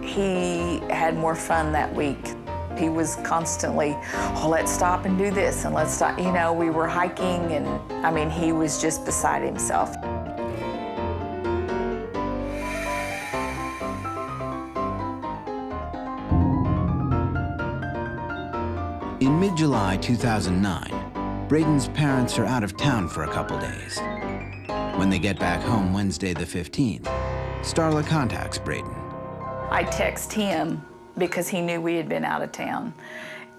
Speaker 21: He had more fun that week. He was constantly, oh, let's stop and do this, and let's stop. You know, we were hiking, and I mean, he was just beside himself.
Speaker 1: In mid-July 2009, Braden's parents are out of town for a couple days. When they get back home Wednesday the 15th, Starla contacts Braden.
Speaker 21: I text him because he knew we had been out of town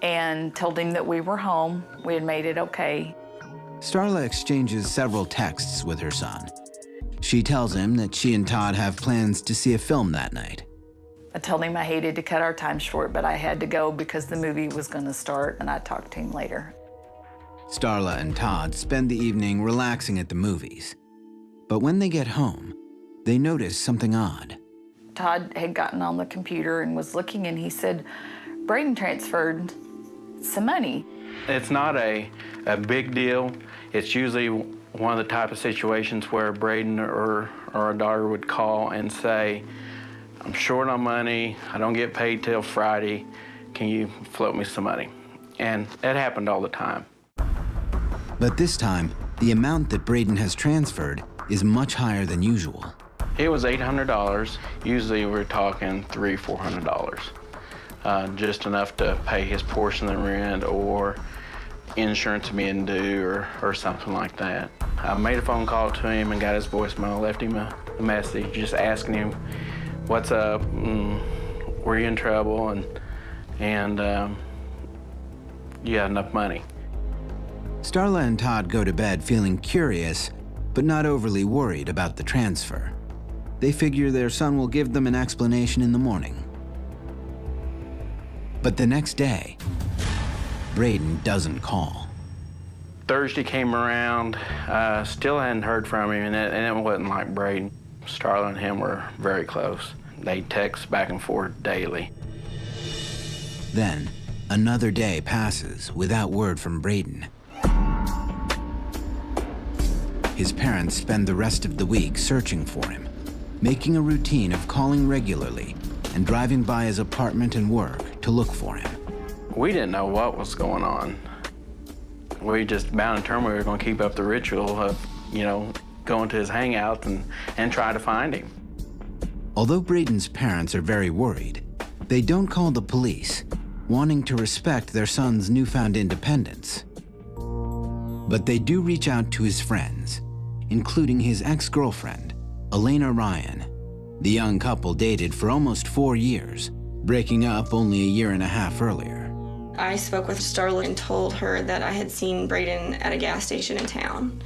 Speaker 21: and told him that we were home, we had made it okay.
Speaker 1: Starla exchanges several texts with her son. She tells him that she and Todd have plans to see a film that night.
Speaker 21: I told him I hated to cut our time short, but I had to go because the movie was going to start, and I talked to him later.
Speaker 1: Starla and Todd spend the evening relaxing at the movies. But when they get home, they notice something odd.
Speaker 21: Todd had gotten on the computer and was looking, and he said, Braden transferred some money.
Speaker 18: It's not a big deal. It's usually one of the type of situations where Braden or a daughter would call and say, I'm short on money, I don't get paid till Friday, can you float me some money? And that happened all the time.
Speaker 1: But this time, the amount that Braden has transferred is much higher than usual.
Speaker 18: It was $800. Usually we're talking $300-400. Just enough to pay his portion of the rent or insurance being due or something like that. I made a phone call to him and got his voicemail, left him a a message just asking him, what's up, were you in trouble, and you had enough money.
Speaker 1: Starla and Todd go to bed feeling curious, but not overly worried about the transfer. They figure their son will give them an explanation in the morning. But the next day, Braden doesn't call.
Speaker 18: Thursday came around, still hadn't heard from him, and it wasn't like Braden. Starla and him were very close. They text back and forth daily.
Speaker 1: Then, another day passes without word from Braden. His parents spend the rest of the week searching for him, making a routine of calling regularly and driving by his apartment and work to look for him.
Speaker 18: We didn't know what was going on. We just bound and determined we were going to keep up the ritual of, going to his hangouts and try to find him.
Speaker 1: Although Braden's parents are very worried, they don't call the police, wanting to respect their son's newfound independence. But they do reach out to his friends, including his ex-girlfriend, Elena Ryan. The young couple dated for almost 4 years, breaking up only a year and a half earlier.
Speaker 20: I spoke with Starla and told her that I had seen Braden at a gas station in town.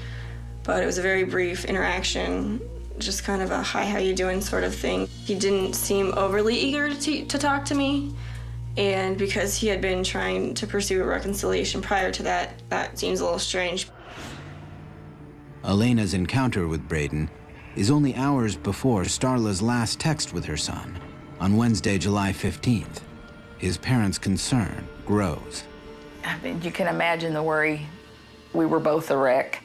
Speaker 20: But it was a very brief interaction, just kind of a hi, how you doing sort of thing. He didn't seem overly eager to talk to me. And because he had been trying to pursue a reconciliation prior to that, that seems a little strange.
Speaker 1: Elena's encounter with Braden is only hours before Starla's last text with her son on Wednesday, July 15th. His parents' concern grows.
Speaker 21: I mean, you can imagine the worry. We were both a wreck.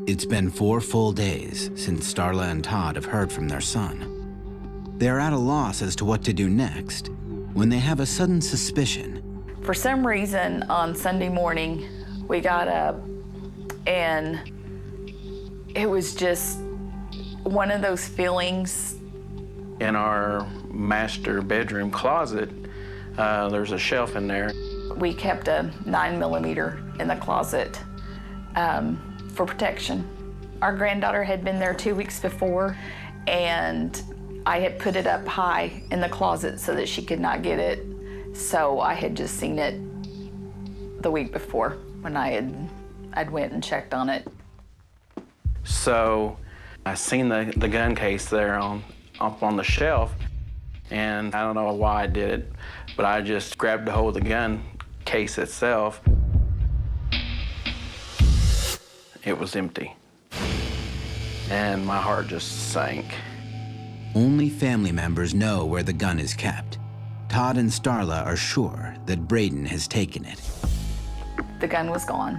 Speaker 1: It's been 4 full days since Starla and Todd have heard from their son. They're at a loss as to what to do next when they have a sudden suspicion.
Speaker 21: For some reason, on Sunday morning, we got up and it was just one of those feelings.
Speaker 18: In our master bedroom closet, there's a shelf in there.
Speaker 21: We kept a 9mm in the closet for protection. Our granddaughter had been there 2 weeks before, and I had put it up high in the closet so that she could not get it. So I had just seen it the week before when I'd went and checked on it.
Speaker 18: So I seen the gun case there up on the shelf, and I don't know why I did it, but I just grabbed a hold of the gun case itself. It was empty, and my heart just sank.
Speaker 1: Only family members know where the gun is kept. Todd and Starla are sure that Braden has taken it.
Speaker 21: The gun was gone,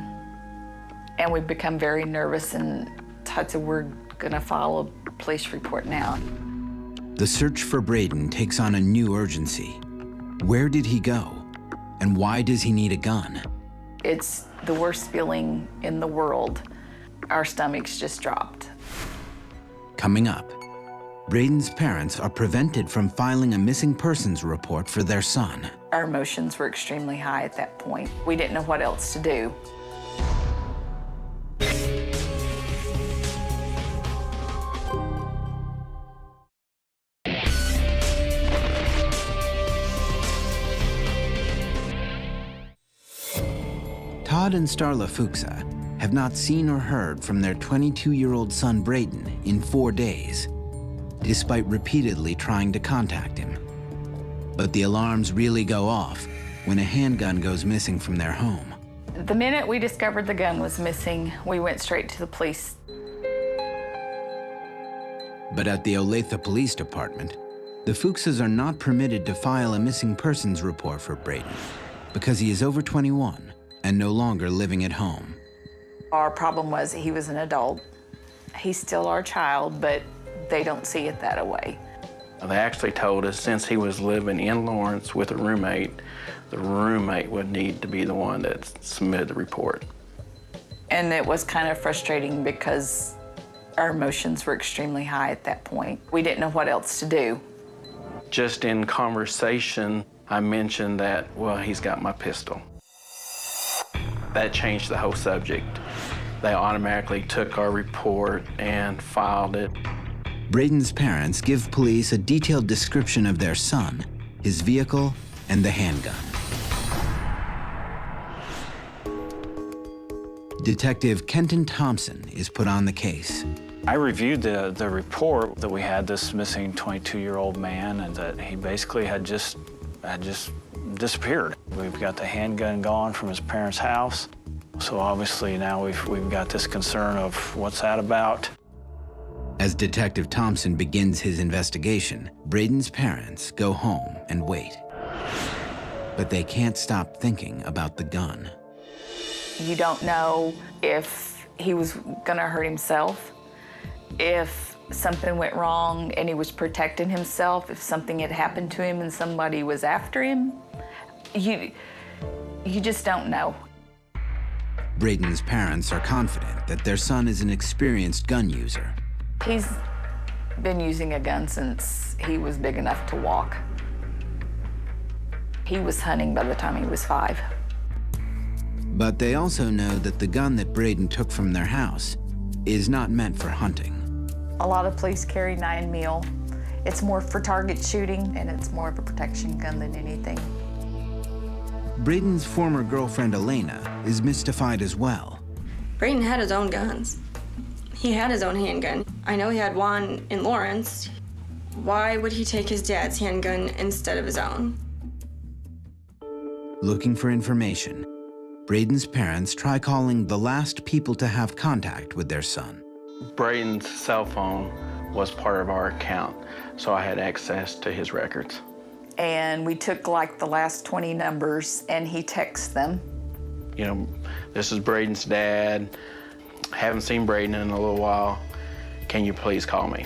Speaker 21: and we've become very nervous, and Todd said, we're gonna file a police report now.
Speaker 1: The search for Braden takes on a new urgency. Where did he go? And why does he need a gun?
Speaker 21: It's the worst feeling in the world. Our stomachs just dropped.
Speaker 1: Coming up, Braden's parents are prevented from filing a missing persons report for their son.
Speaker 21: Our emotions were extremely high at that point. We didn't know what else to do.
Speaker 1: Todd and Starla Fuchsa have not seen or heard from their 22-year-old son Braden in 4 days, despite repeatedly trying to contact him. But the alarms really go off when a handgun goes missing from their home.
Speaker 21: The minute we discovered the gun was missing, we went straight to the police.
Speaker 1: But at the Olathe Police Department, the Fuchsas are not permitted to file a missing persons report for Braden because he is over 21 and no longer living at home.
Speaker 21: Our problem was he was an adult. He's still our child, but they don't see it that way.
Speaker 18: They actually told us since he was living in Lawrence with a roommate, the roommate would need to be the one that submitted the report.
Speaker 21: And it was kind of frustrating because our emotions were extremely high at that point. We didn't know what else to do.
Speaker 18: Just in conversation, I mentioned that, well, he's got my pistol. That changed the whole subject. They automatically took our report and filed it.
Speaker 1: Braden's parents give police a detailed description of their son, his vehicle, and the handgun. Detective Kenton Thompson is put on the case.
Speaker 19: I reviewed the report that we had this missing 22-year-old man and that he basically had just disappeared. We've got the handgun gone from his parents' house. So obviously now we've got this concern of what's that about.
Speaker 1: As Detective Thompson begins his investigation, Braden's parents go home and wait. But they can't stop thinking about the gun.
Speaker 21: You don't know if he was gonna hurt himself, if something went wrong and he was protecting himself, if something had happened to him and somebody was after him. You just don't know.
Speaker 1: Braden's parents are confident that their son is an experienced gun user.
Speaker 21: He's been using a gun since he was big enough to walk. He was hunting by the time he was 5.
Speaker 1: But they also know that the gun that Braden took from their house is not meant for hunting.
Speaker 21: A lot of police carry 9mm. It's more for target shooting, and it's more of a protection gun than anything.
Speaker 1: Braden's former girlfriend, Elena, is mystified as well.
Speaker 20: Braden had his own guns. He had his own handgun. I know he had one in Lawrence. Why would he take his dad's handgun instead of his own?
Speaker 1: Looking for information, Braden's parents try calling the last people to have contact with their son.
Speaker 18: Braden's cell phone was part of our account, so I had access to his records.
Speaker 21: And we took like the last 20 numbers and he texts them.
Speaker 18: You know, this is Braden's dad. Haven't seen Braden in a little while. Can you please call me?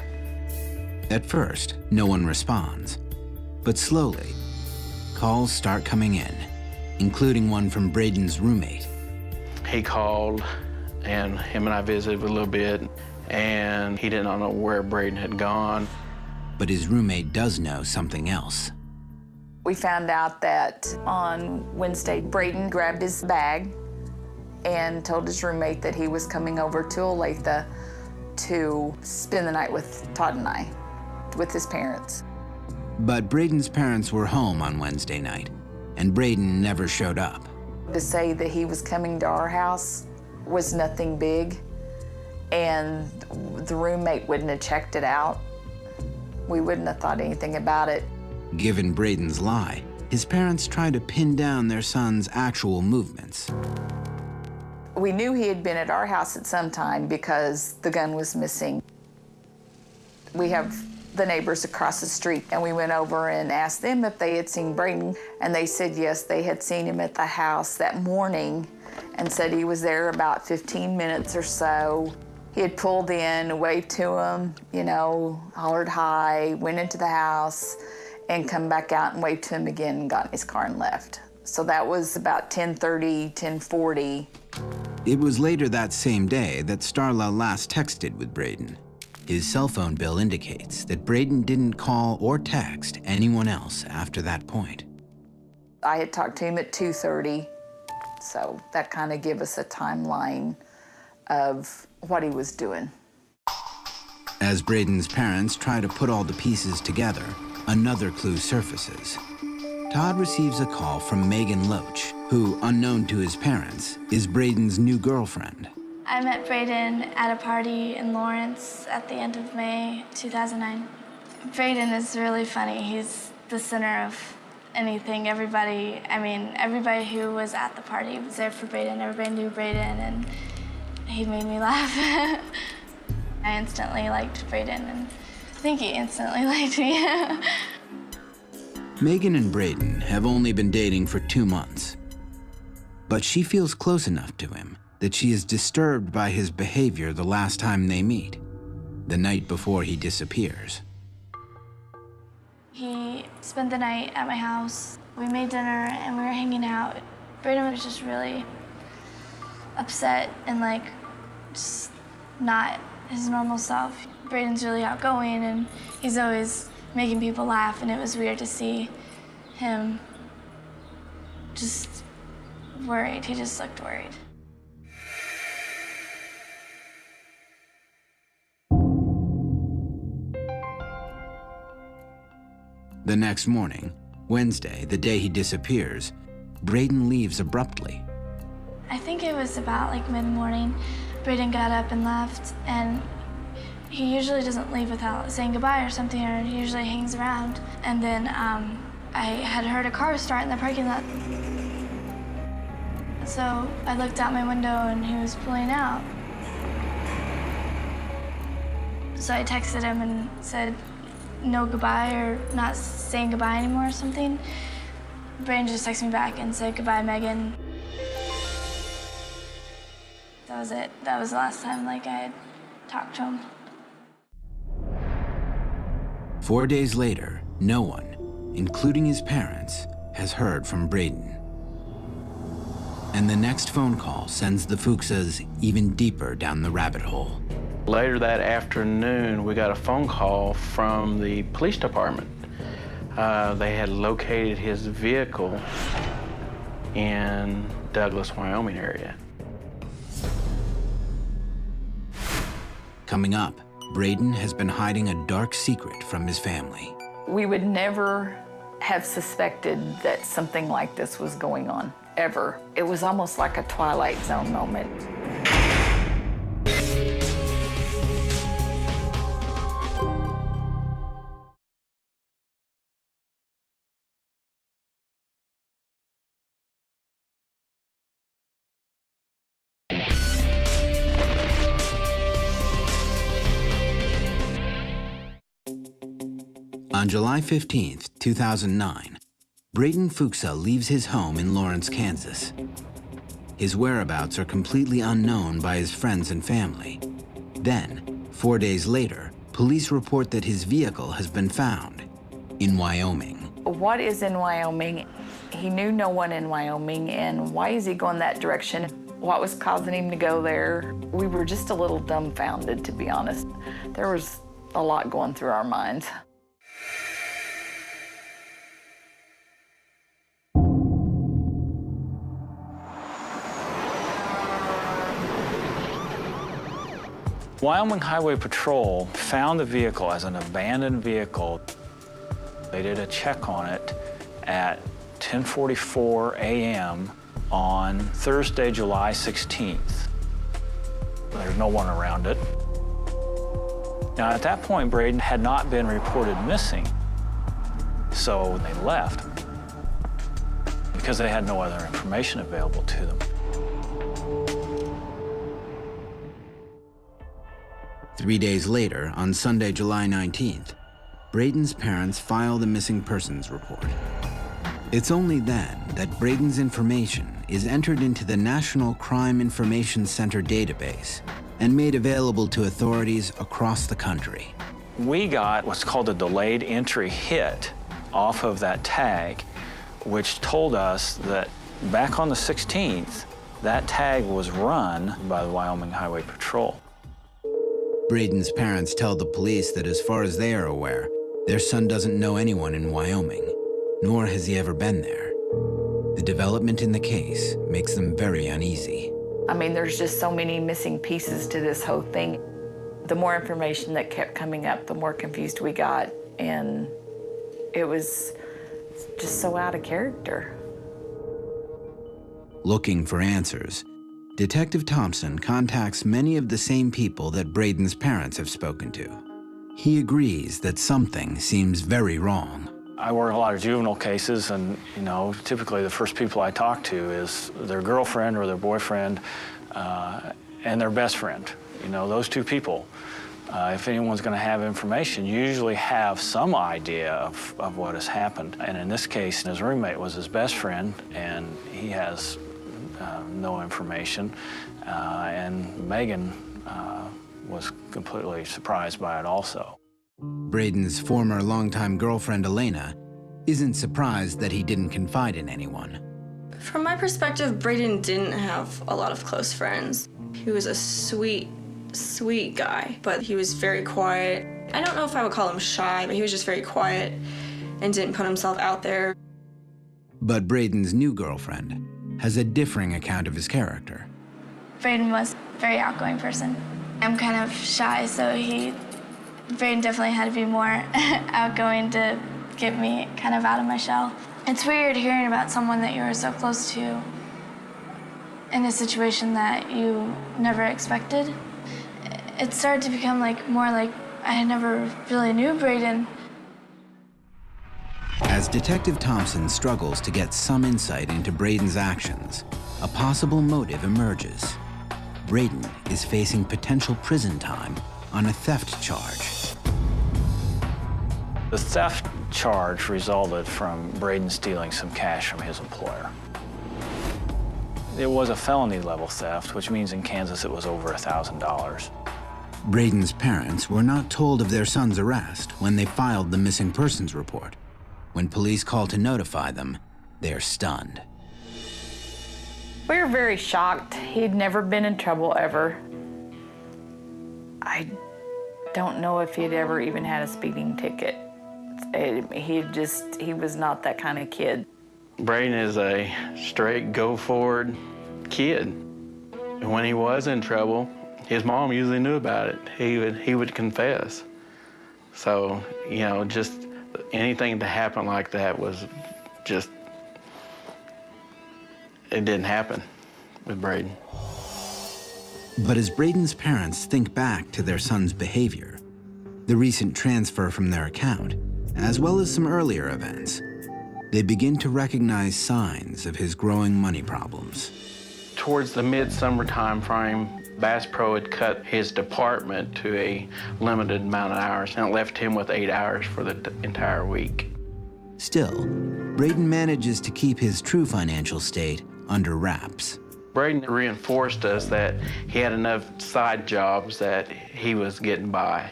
Speaker 1: At first, no one responds. But slowly, calls start coming in, including one from Braden's roommate.
Speaker 18: He called, and him and I visited a little bit, and he did not know where Braden had gone.
Speaker 1: But his roommate does know something else.
Speaker 21: We found out that on Wednesday, Braden grabbed his bag and told his roommate that he was coming over to Olathe to spend the night with Todd and I, with his parents.
Speaker 1: But Braden's parents were home on Wednesday night, and Braden never showed up.
Speaker 21: To say that he was coming to our house was nothing big, and the roommate wouldn't have checked it out. We wouldn't have thought anything about it.
Speaker 1: Given Braden's lie, his parents tried to pin down their son's actual movements.
Speaker 21: We knew he had been at our house at some time because the gun was missing. We have the neighbors across the street, and we went over and asked them if they had seen Braden, and they said yes, they had seen him at the house that morning and said he was there about 15 minutes or so. He had pulled in, waved to him, you know, hollered hi, went into the house, and come back out and waved to him again and got in his car and left. So that was about 10:30, 10:40.
Speaker 1: It was later that same day that Starla last texted with Braden. His cell phone bill indicates that Braden didn't call or text anyone else after that point.
Speaker 21: I had talked to him at 2:30, so that kind of gave us a timeline of what he was doing.
Speaker 1: As Braden's parents try to put all the pieces together, another clue surfaces. Todd receives a call from Megan Loach, who, unknown to his parents, is Braden's new girlfriend.
Speaker 5: I met Braden at a party in Lawrence at the end of May 2009. Braden is really funny. He's the center of anything. Everybody who was at the party was there for Braden. Everybody knew Braden, and he made me laugh. I instantly liked Braden, and I think he instantly liked me.
Speaker 1: Megan and Braden have only been dating for 2 months, but she feels close enough to him that she is disturbed by his behavior the last time they meet, the night before he disappears.
Speaker 5: He spent the night at my house. We made dinner and we were hanging out. Braden was just really upset and just not his normal self. Braden's really outgoing and he's always making people laugh, and it was weird to see him just worried. He just looked worried.
Speaker 1: The next morning, Wednesday, the day he disappears, Braden leaves abruptly.
Speaker 5: I think it was about like mid-morning. Braden got up and left, and he usually doesn't leave without saying goodbye or something, or he usually hangs around. And then I had heard a car start in the parking lot. So I looked out my window and he was pulling out. So I texted him and said no goodbye or not saying goodbye anymore or something. Braden just texted me back and said, "Goodbye, Megan." That was it. That was the last time I had talked to him.
Speaker 1: 4 days later, no one, including his parents, has heard from Braden. And the next phone call sends the Fuchsas even deeper down the rabbit hole.
Speaker 18: Later that afternoon, we got a phone call from the police department. They had located his vehicle in Douglas, Wyoming area.
Speaker 1: Coming up, Braden has been hiding a dark secret from his family.
Speaker 21: We would never have suspected that something like this was going on, ever. It was almost like a Twilight Zone moment.
Speaker 1: On July 15th, 2009, Braden Fuchsa leaves his home in Lawrence, Kansas. His whereabouts are completely unknown by his friends and family. Then, 4 days later, police report that his vehicle has been found in Wyoming.
Speaker 21: What is in Wyoming? He knew no one in Wyoming, and why is he going that direction? What was causing him to go there? We were just a little dumbfounded, to be honest. There was a lot going through our minds.
Speaker 19: Wyoming Highway Patrol found the vehicle as an abandoned vehicle. They did a check on it at 10:44 a.m. on Thursday, July 16th. There's no one around it. Now, at that point, Braden had not been reported missing, so they left because they had no other information available to them.
Speaker 1: 3 days later, on Sunday, July 19th, Braden's parents file the missing persons report. It's only then that Braden's information is entered into the National Crime Information Center database and made available to authorities across the country.
Speaker 19: We got what's called a delayed entry hit off of that tag, which told us that back on the 16th, that tag was run by the Wyoming Highway Patrol.
Speaker 1: Braden's parents tell the police that as far as they are aware, their son doesn't know anyone in Wyoming, nor has he ever been there. The development in the case makes them very uneasy.
Speaker 21: I mean, there's just so many missing pieces to this whole thing. The more information that kept coming up, the more confused we got, and it was just so out of character.
Speaker 1: Looking for answers, Detective Thompson contacts many of the same people that Braden's parents have spoken to. He agrees that something seems very wrong.
Speaker 19: I work a lot of juvenile cases, and typically the first people I talk to is their girlfriend or their boyfriend and their best friend. Those two people. If anyone's going to have information, usually have some idea of what has happened. And in this case, his roommate was his best friend, and he has no information. And Megan was completely surprised by it also.
Speaker 1: Braden's former longtime girlfriend, Elena, isn't surprised that he didn't confide in anyone.
Speaker 20: From my perspective, Braden didn't have a lot of close friends. He was a sweet guy, but he was very quiet. I don't know if I would call him shy, but he was just very quiet and didn't put himself out there.
Speaker 1: But Braden's new girlfriend has a differing account of his character.
Speaker 5: Braden was a very outgoing person. I'm kind of shy, so Braden definitely had to be more outgoing to get me kind of out of my shell. It's weird hearing about someone that you were so close to in a situation that you never expected. It started to become more like I never really knew Braden.
Speaker 1: As Detective Thompson struggles to get some insight into Braden's actions, a possible motive emerges. Braden is facing potential prison time on a theft charge.
Speaker 19: The theft charge resulted from Braden stealing some cash from his employer. It was a felony level theft, which means in Kansas it was over $1,000.
Speaker 1: Braden's parents were not told of their son's arrest when they filed the missing persons report. When police call to notify them, they're stunned.
Speaker 21: We were very shocked. He'd never been in trouble ever. I don't know if he'd ever even had a speeding ticket. He was not that kind of kid.
Speaker 18: Braden is a straight, go-forward kid. And when he was in trouble, his mom usually knew about it. He would confess. So, you know, just anything to happen like that was just, it didn't happen with Braden.
Speaker 1: But as Braden's parents think back to their son's behavior, the recent transfer from their account, as well as some earlier events, they begin to recognize signs of his growing money problems.
Speaker 18: Towards the mid-summer time frame, Bass Pro had cut his department to a limited amount of hours, and it left him with 8 hours for the entire week.
Speaker 1: Still, Braden manages to keep his true financial state under wraps.
Speaker 18: Braden reinforced us that he had enough side jobs that he was getting by.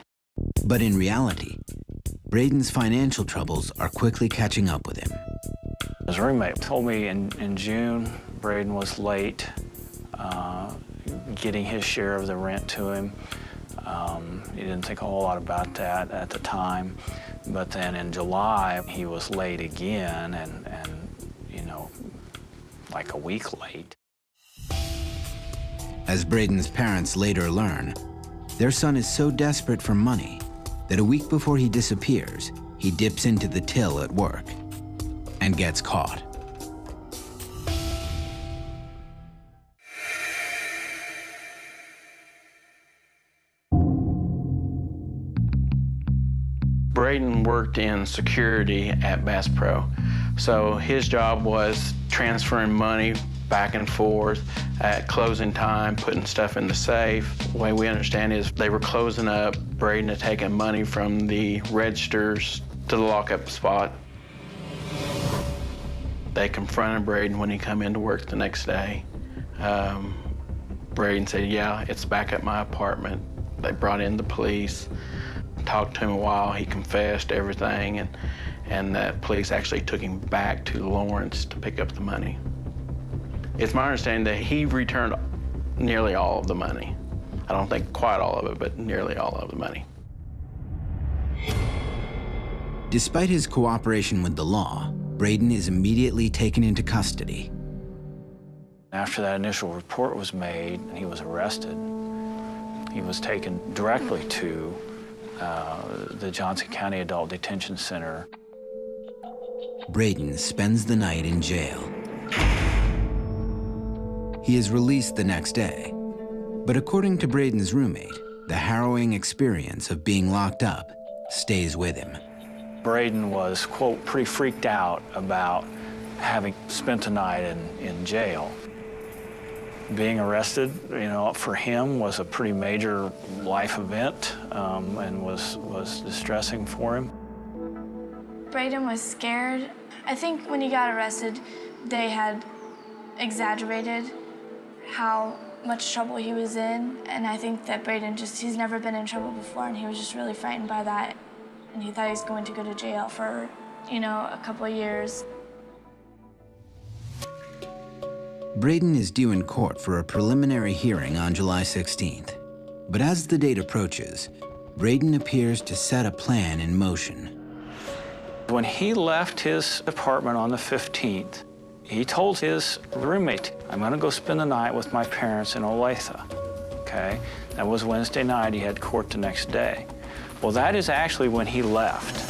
Speaker 1: But in reality, Braden's financial troubles are quickly catching up with him.
Speaker 19: His roommate told me in June, Braden was late getting his share of the rent to him. He didn't think a whole lot about that at the time. But then in July, he was late again and you know, like a week late.
Speaker 1: As Braden's parents later learn, their son is so desperate for money that a week before he disappears, he dips into the till at work and gets caught.
Speaker 18: Braden worked in security at Bass Pro. So his job was transferring money back and forth at closing time, putting stuff in the safe. The way we understand is they were closing up. Braden had taken money from the registers to the lockup spot. They confronted Braden when he come into work the next day. Braden said, yeah, it's back at my apartment. They brought in the police, talked to him a while. He confessed everything, and the police actually took him back to Lawrence to pick up the money. It's my understanding that he returned nearly all of the money. I don't think quite all of it, but nearly all of the money.
Speaker 1: Despite his cooperation with the law, Braden is immediately taken into custody.
Speaker 19: After that initial report was made and he was arrested, he was taken directly to the Johnson County Adult Detention Center.
Speaker 1: Braden spends the night in jail. He is released the next day, but according to Braden's roommate, the harrowing experience of being locked up stays with him.
Speaker 19: Braden was, quote, pretty freaked out about having spent the night in jail. Being arrested, you know, for him was a pretty major life event and was distressing for him.
Speaker 5: Braden was scared. I think when he got arrested, they had exaggerated how much trouble he was in, and I think that Braden he's never been in trouble before, and he was just really frightened by that. And he thought he was going to go to jail for, you know, a couple of years.
Speaker 1: Braden is due in court for a preliminary hearing on July 16th. But as the date approaches, Braden appears to set a plan in motion.
Speaker 19: When he left his apartment on the 15th, he told his roommate, I'm gonna go spend the night with my parents in Olathe, okay? That was Wednesday night, he had court the next day. Well, that is actually when he left.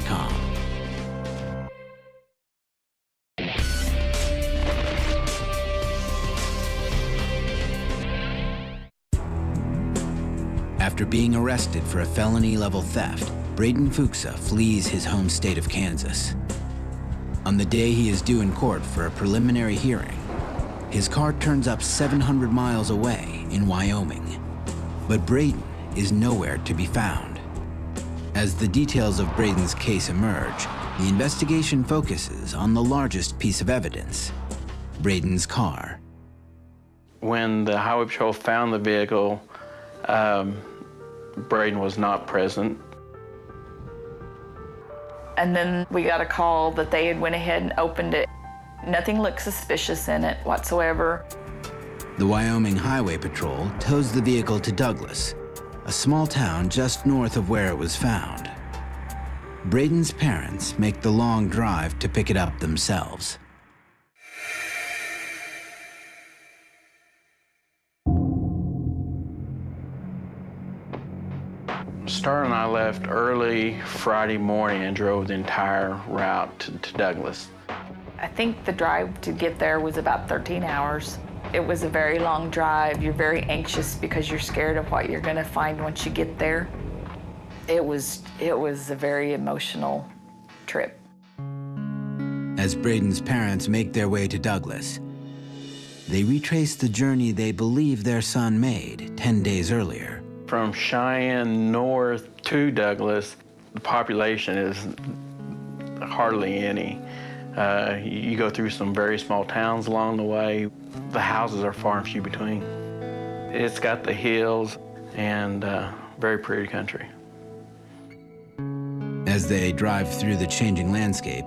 Speaker 1: .com. After being arrested for a felony-level theft, Braden Fuchsa flees his home state of Kansas. On the day he is due in court for a preliminary hearing, his car turns up 700 miles away in Wyoming. But Braden is nowhere to be found. As the details of Braden's case emerge, the investigation focuses on the largest piece of evidence, Braden's car.
Speaker 18: When the Highway Patrol found the vehicle, Braden was not present.
Speaker 21: And then we got a call that they had went ahead and opened it. Nothing looked suspicious in it whatsoever.
Speaker 1: The Wyoming Highway Patrol tows the vehicle to Douglas, a small town just north of where it was found. Braden's parents make the long drive to pick it up themselves.
Speaker 18: Star and I left early Friday morning and drove the entire route to Douglas.
Speaker 21: I think the drive to get there was about 13 hours. It was a very long drive. You're very anxious because you're scared of what you're going to find once you get there. It was a very emotional trip.
Speaker 1: As Braden's parents make their way to Douglas, they retrace the journey they believe their son made 10 days earlier.
Speaker 18: From Cheyenne north to Douglas, the population is hardly any. You go through some very small towns along the way. The houses are far and few between. It's got the hills and very pretty country.
Speaker 1: As they drive through the changing landscape,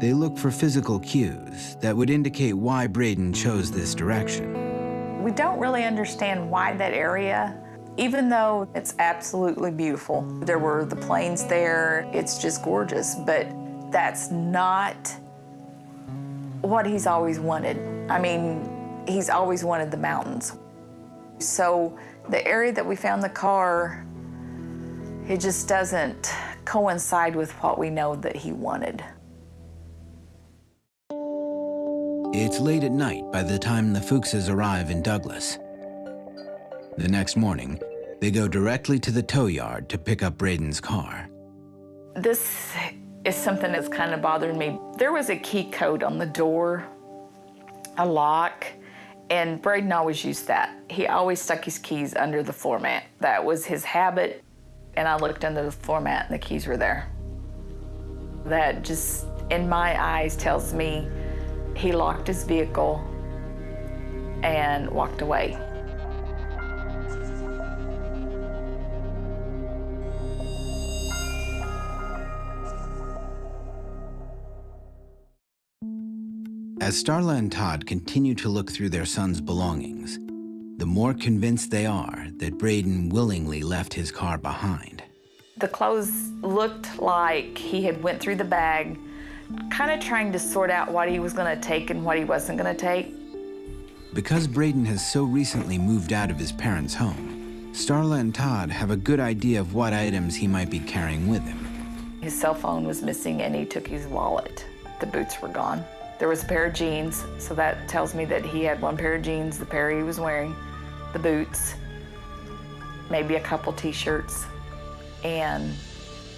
Speaker 1: they look for physical cues that would indicate why Braden chose this direction.
Speaker 21: We don't really understand why that area, even though it's absolutely beautiful. There were the plains there, it's just gorgeous, but that's not what he's always wanted. I mean, he's always wanted the mountains. So the area that we found the car, it just doesn't coincide with what we know that he wanted.
Speaker 1: It's late at night by the time the Fuchses arrive in Douglas. The next morning, they go directly to the tow yard to pick up Braden's car.
Speaker 21: This is something that's kind of bothering me. There was a key code on the door, a lock, and Braden always used that. He always stuck his keys under the floor mat. That was his habit, and I looked under the floor mat and the keys were there. That just, in my eyes, tells me he locked his vehicle and walked away.
Speaker 1: As Starla and Todd continue to look through their son's belongings, the more convinced they are that Braden willingly left his car behind.
Speaker 21: The clothes looked like he had went through the bag, kind of trying to sort out what he was going to take and what he wasn't going to take.
Speaker 1: Because Braden has so recently moved out of his parents' home, Starla and Todd have a good idea of what items he might be carrying with him.
Speaker 21: His cell phone was missing and he took his wallet. The boots were gone. There was a pair of jeans, so that tells me that he had one pair of jeans, the pair he was wearing, the boots, maybe a couple t-shirts, and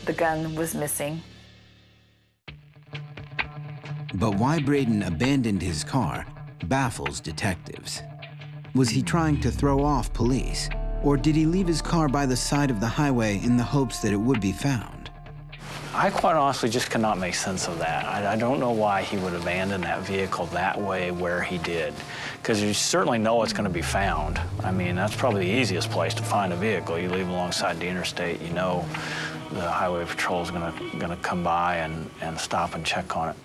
Speaker 21: the gun was missing.
Speaker 1: But why Braden abandoned his car baffles detectives. Was he trying to throw off police? Or did he leave his car by the side of the highway in the hopes that it would be found?
Speaker 19: I quite honestly just cannot make sense of that. I don't know why he would abandon that vehicle that way where he did, because you certainly know it's going to be found. I mean, that's probably the easiest place to find a vehicle. You leave alongside the interstate, you know the highway patrol is going to come by and stop and check on it.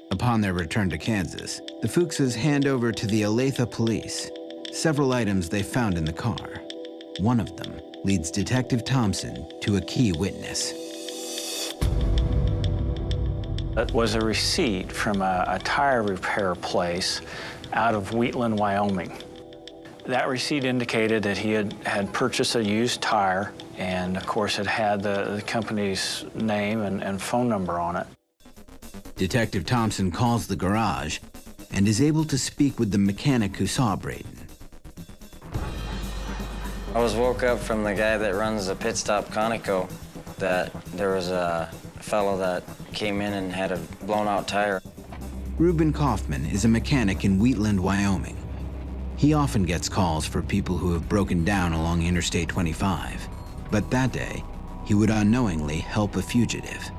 Speaker 1: Upon their return to Kansas, the Fuchses hand over to the Olathe police several items they found in the car. One of them leads Detective Thompson to a key witness.
Speaker 19: That was a receipt from a tire repair place out of Wheatland, Wyoming. That receipt indicated that he had purchased a used tire, and of course it had the company's name and phone number on it.
Speaker 1: Detective Thompson calls the garage and is able to speak with the mechanic who saw Braden.
Speaker 7: I was woke up from the guy that runs the pit stop Conoco that there was a fellow that came in and had a blown out tire.
Speaker 1: Reuben Kaufman is a mechanic in Wheatland, Wyoming. He often gets calls for people who have broken down along Interstate 25. But that day, he would unknowingly help a fugitive.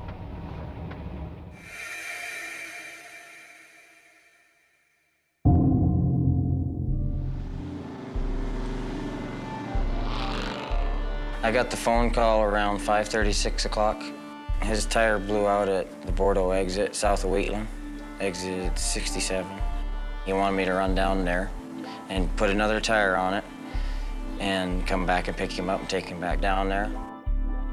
Speaker 7: I got the phone call around 5:30, 6 o'clock. His tire blew out at the Bordeaux exit, south of Wheatland, exit 67. He wanted me to run down there and put another tire on it and come back and pick him up and take him back down there.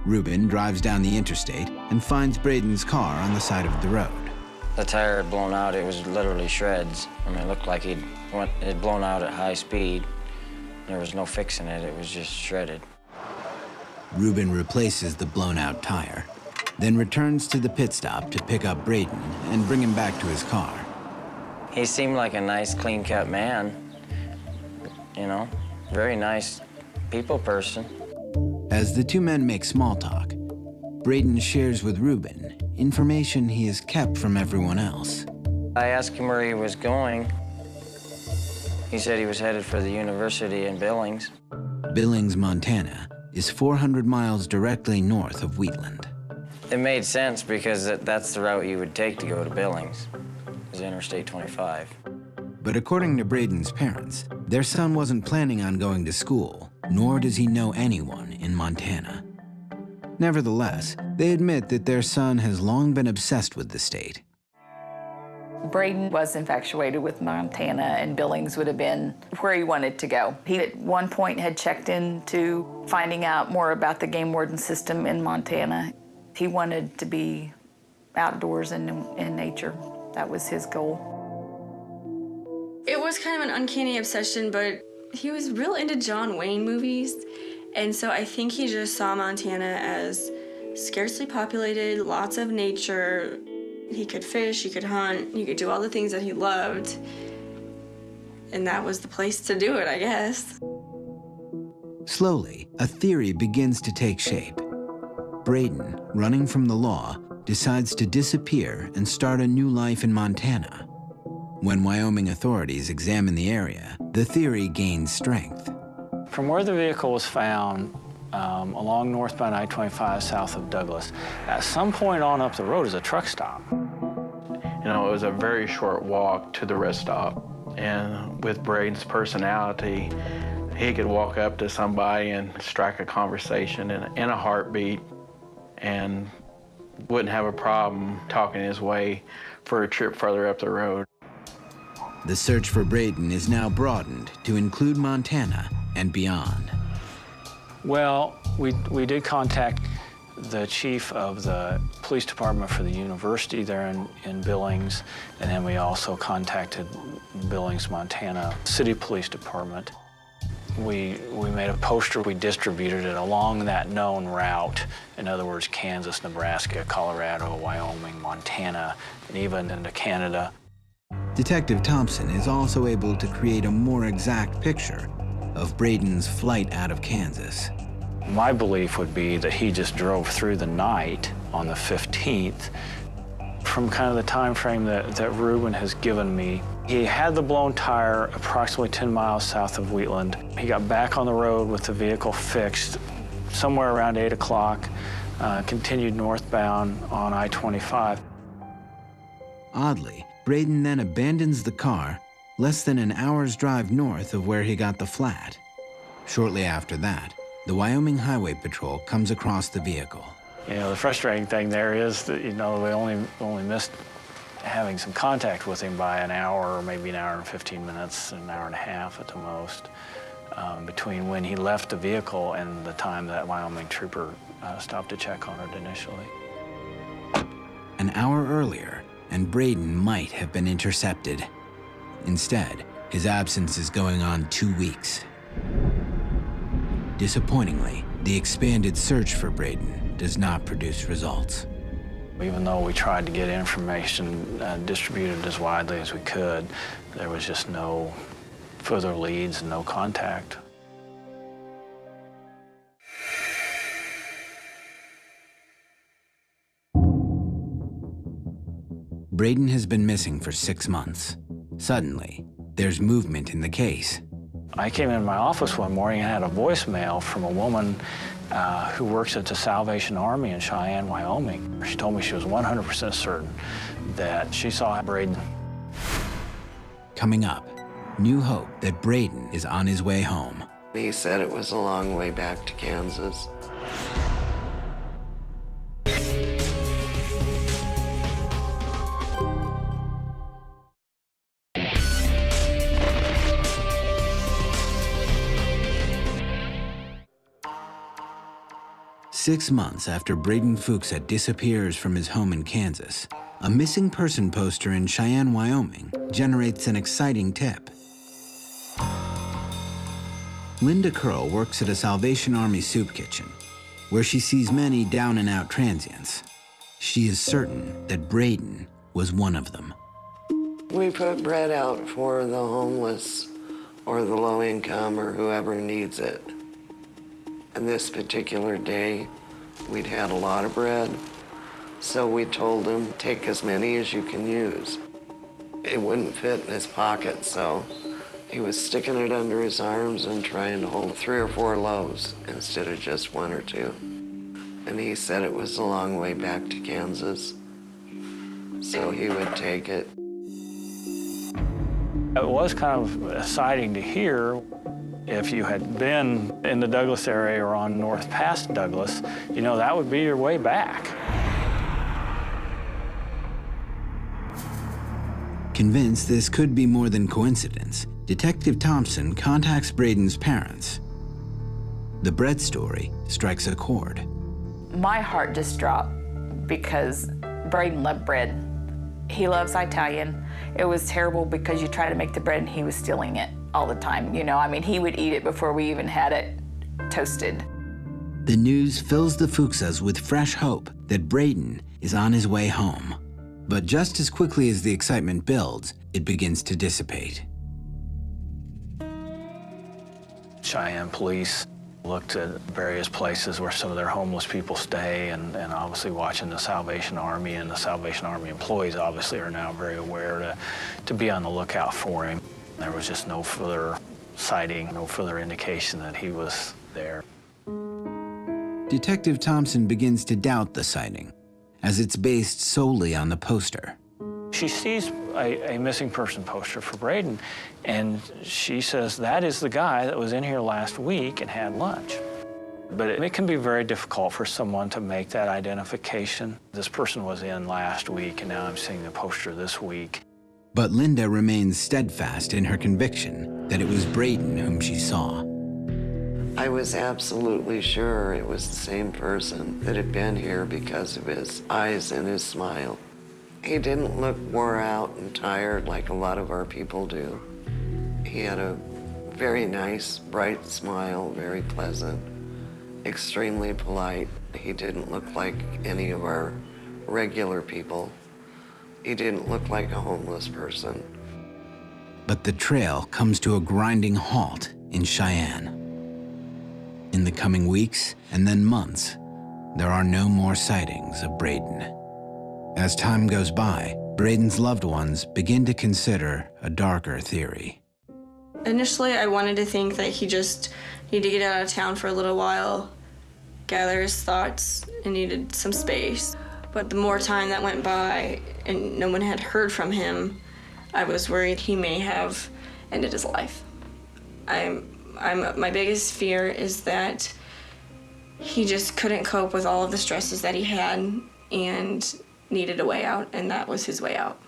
Speaker 1: Reuben drives down the interstate and finds Braden's car on the side of the road.
Speaker 7: The tire had blown out. It was literally shreds. I mean, it looked like it had blown out at high speed. There was no fixing it. It was just shredded.
Speaker 1: Reuben replaces the blown-out tire, then returns to the pit stop to pick up Braden and bring him back to his car.
Speaker 7: He seemed like a nice, clean-cut man, you know, very nice people person.
Speaker 1: As the two men make small talk, Braden shares with Reuben information he has kept from everyone else.
Speaker 7: I asked him where he was going. He said he was headed for the university in Billings.
Speaker 1: Billings, Montana, is 400 miles directly north of Wheatland.
Speaker 7: It made sense because that's the route you would take to go to Billings, is Interstate 25.
Speaker 1: But according to Braden's parents, their son wasn't planning on going to school, nor does he know anyone in Montana. Nevertheless, they admit that their son has long been obsessed with the state.
Speaker 21: Braden was infatuated with Montana, and Billings would have been where he wanted to go. He at one point had checked into finding out more about the game warden system in Montana. He wanted to be outdoors and in nature. That was his goal.
Speaker 20: It was kind of an uncanny obsession, but He was real into John Wayne movies, and so I think he just saw Montana as scarcely populated, lots of nature. He could fish, he could hunt, he could do all the things that he loved, and that was the place to do it, I guess.
Speaker 1: Slowly, a theory begins to take shape. Braden, running from the law, decides to disappear and start a new life in Montana. When Wyoming authorities examine the area, the theory gains strength.
Speaker 19: From where the vehicle was found, along northbound I-25 south of Douglas, at some point on up the road is a truck stop. You know, it was a very short walk to the rest stop. And with Braden's personality, he could walk up to somebody and strike a conversation in a heartbeat and wouldn't have a problem talking his way for a trip further up the road.
Speaker 1: The search for Braden is now broadened to include Montana and beyond.
Speaker 19: Well, we did contact the chief of the police department for the university there in Billings, and then we also contacted Billings, Montana City Police Department. We made a poster, we distributed it along that known route. In other words, Kansas, Nebraska, Colorado, Wyoming, Montana, and even into Canada.
Speaker 1: Detective Thompson is also able to create a more exact picture of Braden's flight out of Kansas.
Speaker 19: My belief would be that he just drove through the night on the 15th. From kind of the time frame that Ruben has given me, he had the blown tire approximately 10 miles south of Wheatland. He got back on the road with the vehicle fixed somewhere around 8 o'clock, continued northbound on I-25.
Speaker 1: Oddly, Braden then abandons the car less than an hour's drive north of where he got the flat. Shortly after that, the Wyoming Highway Patrol comes across the vehicle.
Speaker 19: You know, the frustrating thing there is that, you know, we only missed having some contact with him by an hour or maybe an hour and 15 minutes, an hour and a half at the most, between when he left the vehicle and the time that Wyoming trooper stopped to check on it initially.
Speaker 1: An hour earlier, and Braden might have been intercepted. Instead, his absence is going on 2 weeks. Disappointingly, the expanded search for Braden does not produce results.
Speaker 19: Even though we tried to get information distributed as widely as we could, there was just no further leads and no contact.
Speaker 1: Braden has been missing for 6 months. Suddenly, there's movement in the case.
Speaker 19: I came in my office one morning and had a voicemail from a woman who works at the Salvation Army in Cheyenne, Wyoming. She told me she was 100% certain that she saw Braden.
Speaker 1: Coming up, new hope that Braden is on his way home.
Speaker 22: He said it was a long way back to Kansas.
Speaker 1: Six months after Braden Fuchs disappears from his home in Kansas, a missing person poster in Cheyenne, Wyoming generates an exciting tip. Linda Curl works at a Salvation Army soup kitchen, where she sees many down-and-out transients. She is certain that Braden was one of them.
Speaker 22: We put bread out for the homeless or the low income or whoever needs it. And this particular day, we'd had a lot of bread, so we told him, take as many as you can use. It wouldn't fit in his pocket, so he was sticking it under his arms and trying to hold 3 or 4 loaves instead of just 1 or 2. And he said it was a long way back to Kansas, so he would take it.
Speaker 19: It was kind of exciting to hear. If you had been in the Douglas area or on north past Douglas, you know, that would be your way back.
Speaker 1: Convinced this could be more than coincidence, Detective Thompson contacts Braden's parents. The bread story strikes a chord.
Speaker 21: My heart just dropped because Braden loved bread. He loves Italian. It was terrible because you try to make the bread and he was stealing it. all the time, you know. I mean, he would eat it before we even had it toasted.
Speaker 1: The news fills the Fuchsas with fresh hope that Braden is on his way home. But just as quickly as the excitement builds, it begins to dissipate.
Speaker 19: Cheyenne police looked at various places where some of their homeless people stay, and obviously watching the Salvation Army, and the Salvation Army employees obviously are now very aware to be on the lookout for him. There was just no further sighting, no further indication that he was there.
Speaker 1: Detective Thompson begins to doubt the sighting, as it's based solely on the poster.
Speaker 19: She sees a missing person poster for Braden, and she says, that is the guy that was in here last week and had lunch. But it can be very difficult for someone to make that identification. This person was in last week, and now I'm seeing the poster this week.
Speaker 1: But Linda remains steadfast in her conviction that it was Braden whom she saw.
Speaker 22: I was absolutely sure it was the same person that had been here because of his eyes and his smile. He didn't look wore out and tired like a lot of our people do. He had a very nice, bright smile, very pleasant, extremely polite. He didn't look like any of our regular people. He didn't look like a homeless person.
Speaker 1: But the trail comes to a grinding halt in Cheyenne. In the coming weeks and then months, there are no more sightings of Braden. As time goes by, Braden's loved ones begin to consider a darker theory.
Speaker 20: Initially, I wanted to think that he just needed to get out of town for a little while, gather his thoughts, and needed some space. But the more time that went by and no one had heard from him, I was worried he may have ended his life. My biggest fear is that he just couldn't cope with all of the stresses that he had and needed a way out, and that was his way out.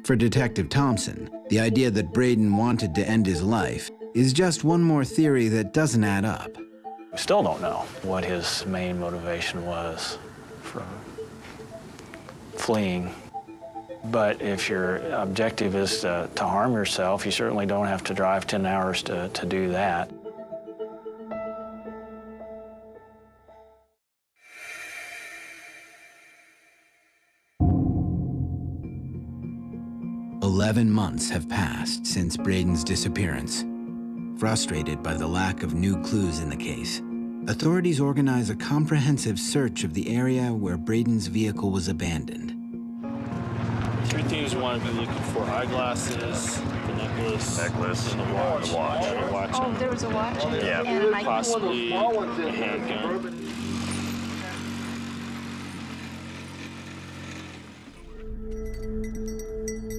Speaker 1: For Detective Thompson, the idea that Braden wanted to end his life is just one more theory that doesn't add up.
Speaker 19: We still don't know what his main motivation was for fleeing. But if your objective is to harm yourself, you certainly don't have to drive 10 hours to do that.
Speaker 1: "11 months have passed since Braden's disappearance. Frustrated by the lack of new clues in the case, authorities organize a comprehensive search of the area where Braden's vehicle was abandoned.
Speaker 6: Three things you want to be looking for: eyeglasses, the necklace, and the watch. The watch.
Speaker 8: Oh, there was a watch?
Speaker 6: Yeah,
Speaker 8: And
Speaker 6: possibly a handgun.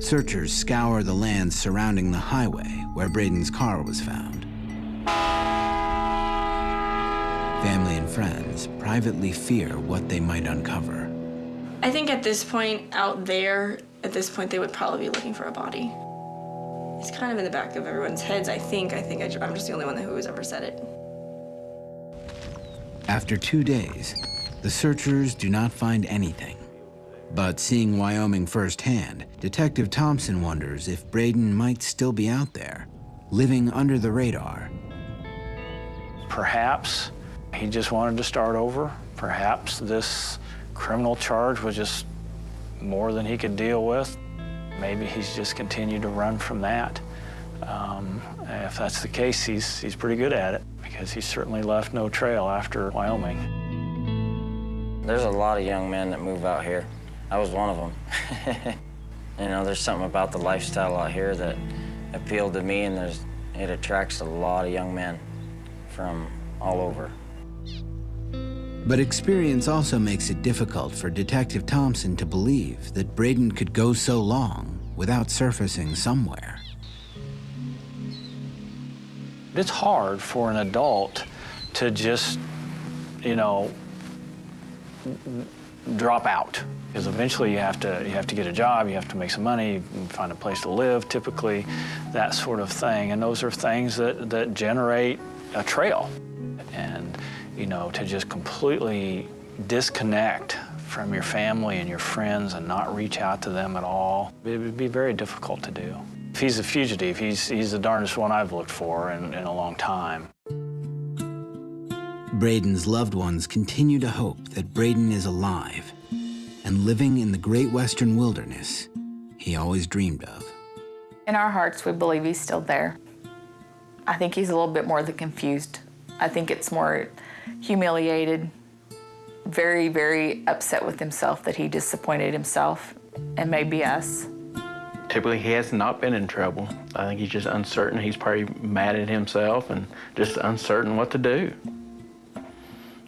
Speaker 1: Searchers scour the land surrounding the highway where Braden's car was found. Family and friends privately fear what they might uncover.
Speaker 20: I think at this point out there, they would probably be looking for a body. It's kind of in the back of everyone's heads, I think. I'm just the only one who has ever said it.
Speaker 1: After 2 days, the searchers do not find anything. But seeing Wyoming firsthand, Detective Thompson wonders if Braden might still be out there, living under the radar.
Speaker 19: Perhaps he just wanted to start over. Perhaps this criminal charge was just more than he could deal with. Maybe he's just continued to run from that. If that's the case, he's pretty good at it, because he certainly left no trail after Wyoming.
Speaker 7: There's a lot of young men that move out here. I was one of them. You know, there's something about the lifestyle out here that appealed to me, and it attracts a lot of young men from all over.
Speaker 1: But experience also makes it difficult for Detective Thompson to believe that Braden could go so long without surfacing somewhere.
Speaker 19: It's hard for an adult to just, drop out, because eventually you have to get a job, you have to make some money, find a place to live, typically, that sort of thing. And those are things that generate a trail. And to just completely disconnect from your family and your friends and not reach out to them at all, it would be very difficult to do. If he's a fugitive, he's the darndest one I've looked for in a long time.
Speaker 1: Braden's loved ones continue to hope that Braden is alive and living in the great western wilderness he always dreamed of.
Speaker 21: In our hearts, we believe he's still there. I think he's a little bit more than confused. I think it's more humiliated, very, very upset with himself that he disappointed himself and maybe us.
Speaker 18: Typically, he has not been in trouble. I think he's just uncertain. He's probably mad at himself and just uncertain what to do.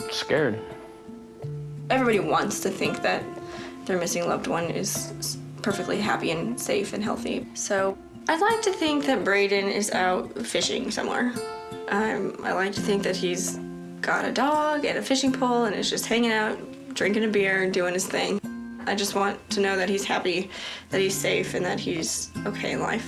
Speaker 18: Scared.
Speaker 20: Everybody wants to think that their missing loved one is perfectly happy and safe and healthy. So I'd like to think that Braden is out fishing somewhere. I like to think that he's got a dog and a fishing pole and is just hanging out, drinking a beer and doing his thing. I just want to know that he's happy, that he's safe, and that he's okay in life.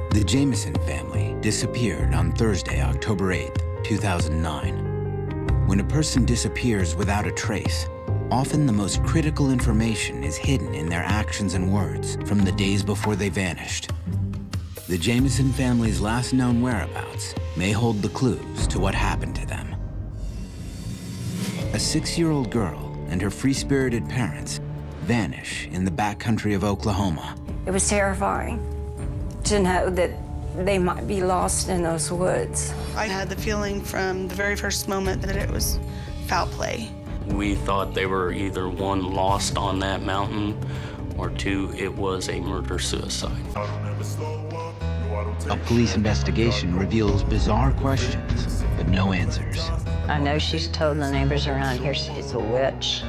Speaker 1: The Jameson family disappeared on Thursday, October 8th, 2009. When a person disappears without a trace, often the most critical information is hidden in their actions and words from the days before they vanished. The Jameson family's last known whereabouts may hold the clues to what happened to them. A 6-year-old girl and her free-spirited parents vanish in the backcountry of Oklahoma.
Speaker 8: It was terrifying to know that they might be lost in those woods.
Speaker 9: I had the feeling from the very first moment that it was foul play.
Speaker 23: We thought they were either, one, lost on that mountain, or two, it was a murder-suicide.
Speaker 1: A police investigation reveals bizarre questions, but no answers.
Speaker 24: I know she's told the neighbors around here she's a witch.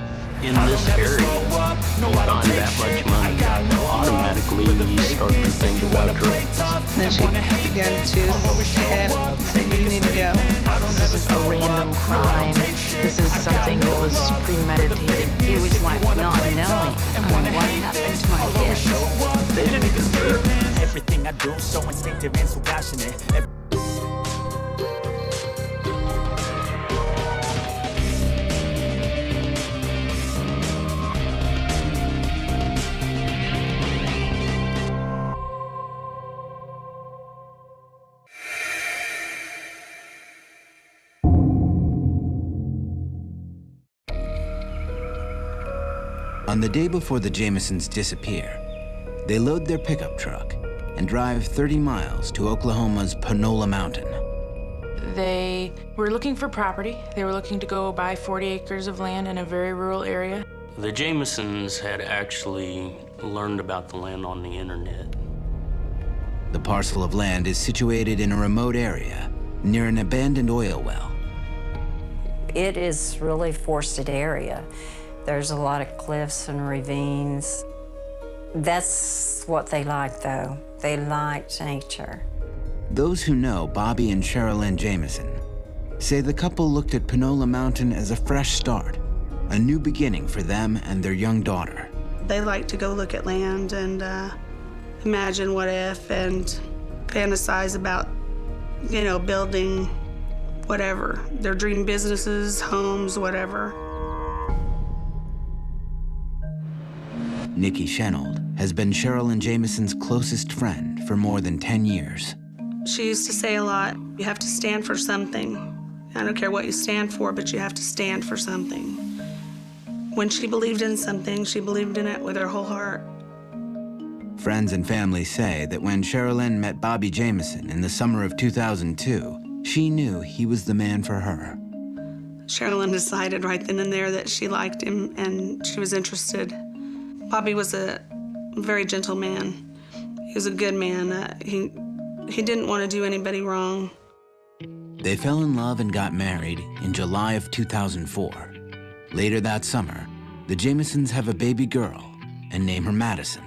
Speaker 23: In this area, you find that much money, automatically you start to think about drugs.
Speaker 9: Then she began to say, you need to go.
Speaker 25: This is a random crime. This is something that was premeditated.
Speaker 24: It was like not knowing what happened to my kids.
Speaker 23: They didn't consider
Speaker 26: everything I do, so instinctive and so passionate.
Speaker 1: On the day before the Jamesons disappear, they load their pickup truck and drive 30 miles to Oklahoma's Panola Mountain.
Speaker 27: They were looking for property. They were looking to go buy 40 acres of land in a very rural area.
Speaker 23: The Jamesons had actually learned about the land on the internet.
Speaker 1: The parcel of land is situated in a remote area near an abandoned oil well.
Speaker 8: It is really forested area. There's a lot of cliffs and ravines. That's what they like, though. They liked nature.
Speaker 1: Those who know Bobby and Sherilyn Jameson say the couple looked at Panola Mountain as a fresh start, a new beginning for them and their young daughter.
Speaker 9: They like to go look at land and imagine what if and fantasize about, building whatever, their dream businesses, homes, whatever.
Speaker 1: Nikki Shenold has been Sherilyn Jameson's closest friend for more than 10 years.
Speaker 9: She used to say a lot, you have to stand for something. I don't care what you stand for, but you have to stand for something. When she believed in something, she believed in it with her whole heart.
Speaker 1: Friends and family say that when Sherilyn met Bobby Jameson in the summer of 2002, she knew he was the man for her.
Speaker 9: Sherilyn decided right then and there that she liked him and she was interested. Bobby was a very gentle man. He was a good man. He didn't want to do anybody wrong.
Speaker 1: They fell in love and got married in July of 2004. Later that summer, the Jamesons have a baby girl and name her Madison.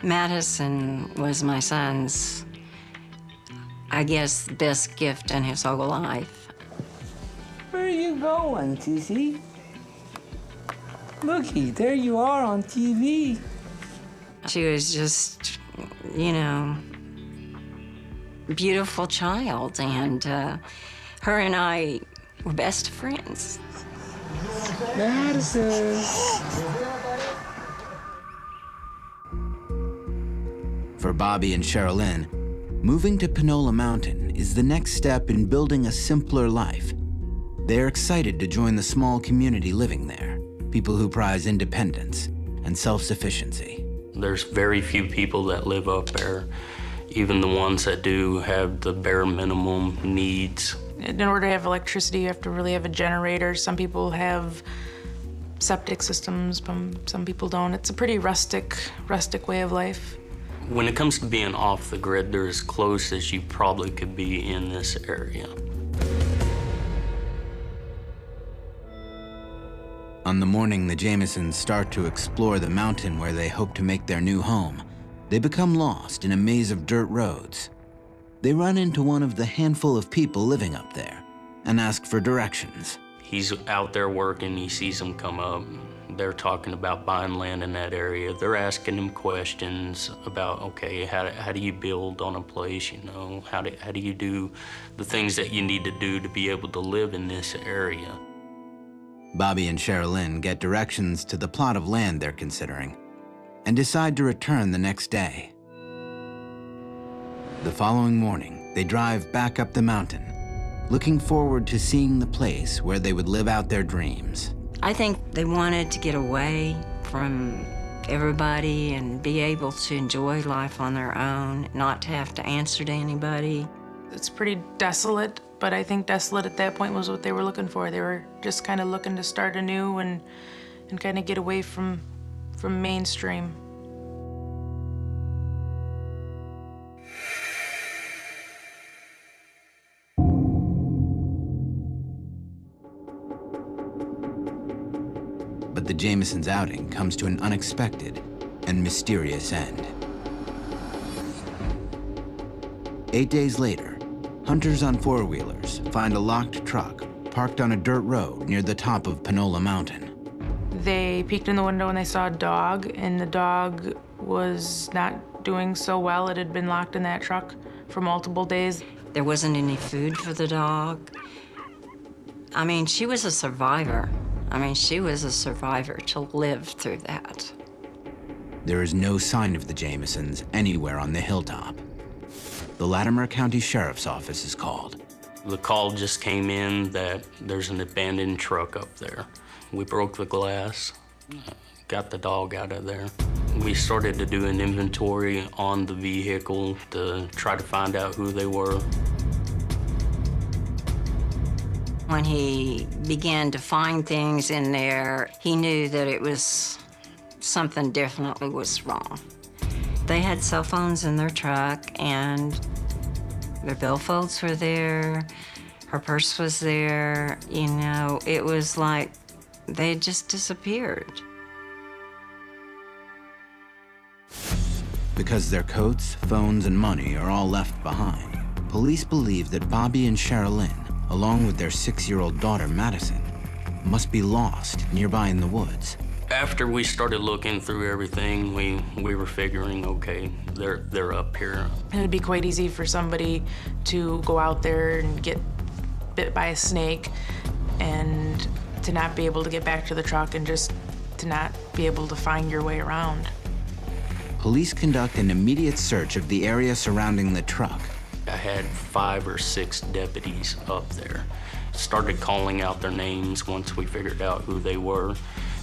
Speaker 8: Madison was my son's, I guess, best gift in his whole life.
Speaker 28: Where are you going, Sissy? Looky, there you are on TV.
Speaker 8: She was just, you know, a beautiful child, and her and I were best friends.
Speaker 28: Madison.
Speaker 1: For Bobby and Sherilyn, moving to Panola Mountain is the next step in building a simpler life. They're excited to join the small community living there, people who prize independence and self-sufficiency.
Speaker 3: There's very few people that live up there. Even the ones that do have the bare minimum needs.
Speaker 27: In order to have electricity, you have to really have a generator. Some people have septic systems, some people don't. It's a pretty rustic way of life.
Speaker 3: When it comes to being off the grid, they're as close as you probably could be in this area.
Speaker 1: On the morning the Jamisons start to explore the mountain where they hope to make their new home, they become lost in a maze of dirt roads. They run into one of the handful of people living up there and ask for directions.
Speaker 3: He's out there working, he sees them come up. They're talking about buying land in that area. They're asking him questions about, okay, how do you build on a place, you know? How do you do the things that you need to do to be able to live in this area?
Speaker 1: Bobby and Sherilyn get directions to the plot of land they're considering and decide to return the next day. The following morning, they drive back up the mountain, looking forward to seeing the place where they would live out their dreams.
Speaker 8: I think they wanted to get away from everybody and be able to enjoy life on their own, not to have to answer to anybody.
Speaker 27: It's pretty desolate, but I think desolate at that point was what they were looking for. They were just kind of looking to start anew and kind of get away from mainstream.
Speaker 1: But the Jamisons' outing comes to an unexpected and mysterious end. 8 days later, hunters on four-wheelers find a locked truck parked on a dirt road near the top of Panola Mountain.
Speaker 27: They peeked in the window and they saw a dog, and the dog was not doing so well. It had been locked in that truck for multiple days.
Speaker 8: There wasn't any food for the dog. I mean, she was a survivor. She was a survivor to live through that.
Speaker 1: There is no sign of the Jamisons anywhere on the hilltop. The Latimer County Sheriff's Office is called.
Speaker 3: The call just came in that there's an abandoned truck up there. We broke the glass, got the dog out of there. We started to do an inventory on the vehicle to try to find out who they were.
Speaker 8: When he began to find things in there, he knew that it was something definitely was wrong. They had cell phones in their truck, and their billfolds were there, her purse was there. You know, it was like they had just disappeared.
Speaker 1: Because their coats, phones, and money are all left behind, police believe that Bobby and Sherilyn, along with their 6-year-old daughter, Madison, must be lost nearby in the woods.
Speaker 3: After we started looking through everything, we were figuring, okay, they're up here.
Speaker 27: It'd be quite easy for somebody to go out there and get bit by a snake and to not be able to get back to the truck and just to not be able to find your way around.
Speaker 1: Police conduct an immediate search of the area surrounding the truck.
Speaker 3: I had 5 or 6 deputies up there. Started calling out their names once we figured out who they were,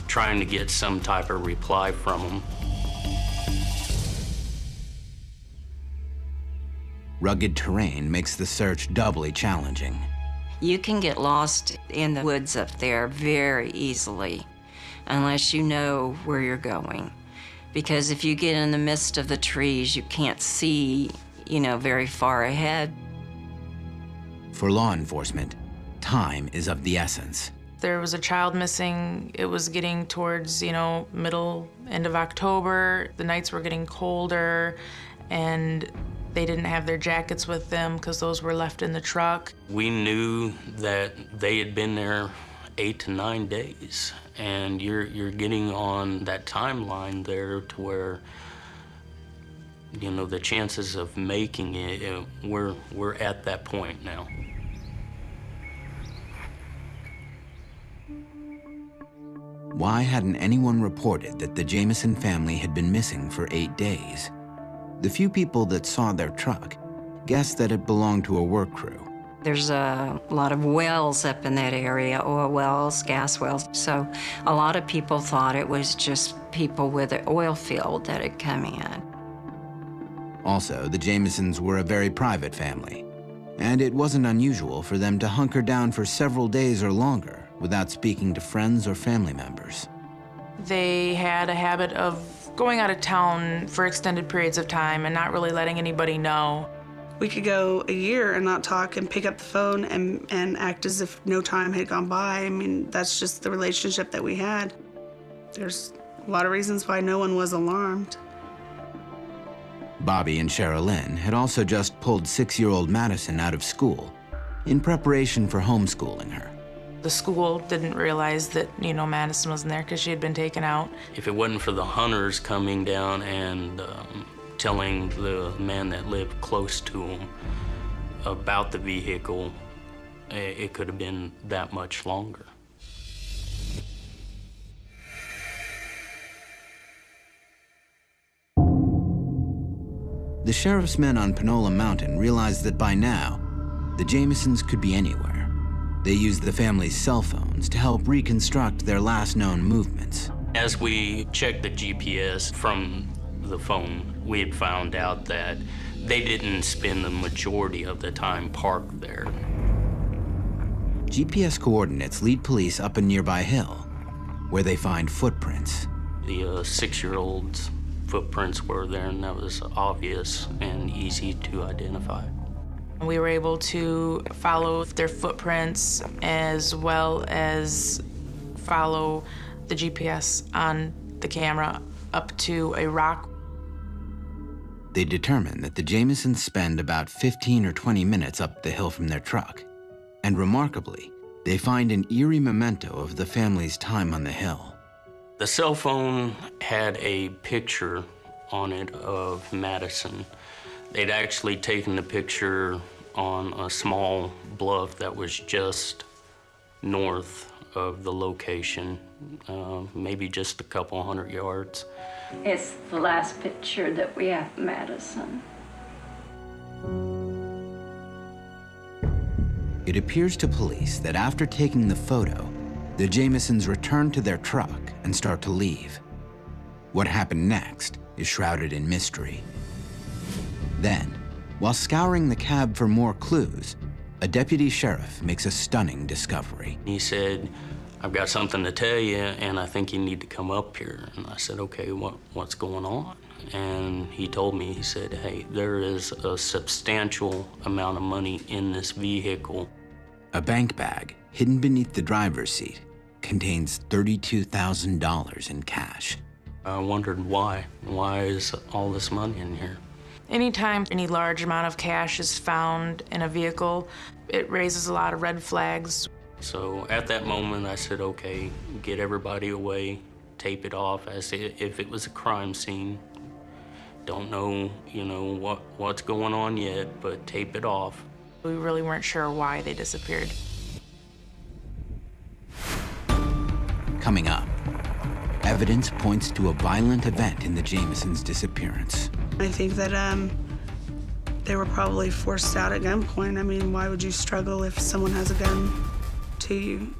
Speaker 3: trying to get some type of reply from them.
Speaker 1: Rugged terrain makes the search doubly challenging.
Speaker 8: You can get lost in the woods up there very easily unless you know where you're going. Because if you get in the midst of the trees, you can't see, you know, very far ahead.
Speaker 1: For law enforcement, time is of the essence.
Speaker 27: There was a child missing. It was getting towards, end of October. The nights were getting colder, and they didn't have their jackets with them because those were left in the truck.
Speaker 3: We knew that they had been there 8 to 9 days, and you're getting on that timeline there to where You know, the chances of making it, we're at that point now.
Speaker 1: Why hadn't anyone reported that the Jameson family had been missing for 8 days? The few people that saw their truck guessed that it belonged to a work crew.
Speaker 8: There's a lot of wells up in that area, oil wells, gas wells. So a lot of people thought it was just people with an oil field that had come in.
Speaker 1: Also, the Jamesons were a very private family, and it wasn't unusual for them to hunker down for several days or longer without speaking to friends or family members.
Speaker 27: They had a habit of going out of town for extended periods of time and not really letting anybody know.
Speaker 9: We could go a year and not talk and pick up the phone and act as if no time had gone by. I mean, that's just the relationship that we had. There's a lot of reasons why no one was alarmed.
Speaker 1: Bobby and Sherilyn had also just pulled 6-year-old Madison out of school in preparation for homeschooling her.
Speaker 27: The school didn't realize that, you know, Madison wasn't there because she had been taken out.
Speaker 3: If it wasn't for the hunters coming down and telling the man that lived close to him about the vehicle, it could have been that much longer.
Speaker 1: The sheriff's men on Panola Mountain realized that by now, the Jamesons could be anywhere. They used the family's cell phones to help reconstruct their last known movements.
Speaker 3: As we checked the GPS from the phone, we had found out that they didn't spend the majority of the time parked there.
Speaker 1: GPS coordinates lead police up a nearby hill, where they find footprints.
Speaker 3: The 6-year-old's footprints were there, and that was obvious and easy to identify.
Speaker 27: We were able to follow their footprints as well as follow the GPS on the camera up to a rock.
Speaker 1: They determined that the Jamesons spend about 15 or 20 minutes up the hill from their truck. And remarkably, they find an eerie memento of the family's time on the hill.
Speaker 3: The cell phone had a picture on it of Madison. They'd actually taken the picture on a small bluff that was just north of the location, maybe just a couple 100 yards.
Speaker 8: It's the last picture that we have of Madison.
Speaker 1: It appears to police that after taking the photo, the Jamesons return to their truck and start to leave. What happened next is shrouded in mystery. Then, while scouring the cab for more clues, a deputy sheriff makes a stunning discovery.
Speaker 3: He said, "I've got something to tell you, and I think you need to come up here." And I said, "Okay, what's going on?" And he told me, he said, "Hey, there is a substantial amount of money in this vehicle."
Speaker 1: A bank bag hidden beneath the driver's seat contains $32,000 in cash.
Speaker 3: I wondered why. Why is all this money in here?
Speaker 27: Anytime any large amount of cash is found in a vehicle, it raises a lot of red flags.
Speaker 3: So at that moment, I said, okay, get everybody away, tape it off as if it was a crime scene. Don't know, what's going on yet, but tape it off.
Speaker 27: We really weren't sure why they disappeared.
Speaker 1: Coming up, evidence points to a violent event in the Jamesons' disappearance.
Speaker 9: I think that they were probably forced out at gunpoint. I mean, why would you struggle if someone has a gun to you?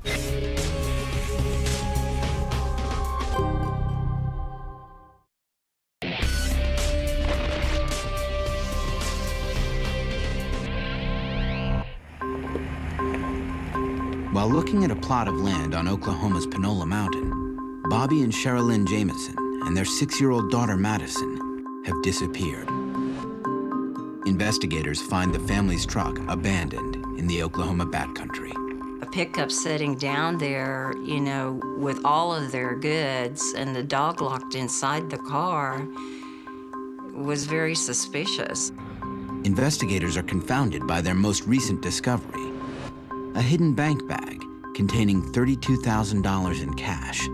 Speaker 1: While looking at a plot of land on Oklahoma's Panola Mountain, Bobby and Sherilyn Jameson and their 6-year-old daughter Madison have disappeared. Investigators find the family's truck abandoned in the Oklahoma backcountry.
Speaker 8: A pickup sitting down there, with all of their goods and the dog locked inside the car was very suspicious.
Speaker 1: Investigators are confounded by their most recent discovery, a hidden bank bag containing $32,000 in cash.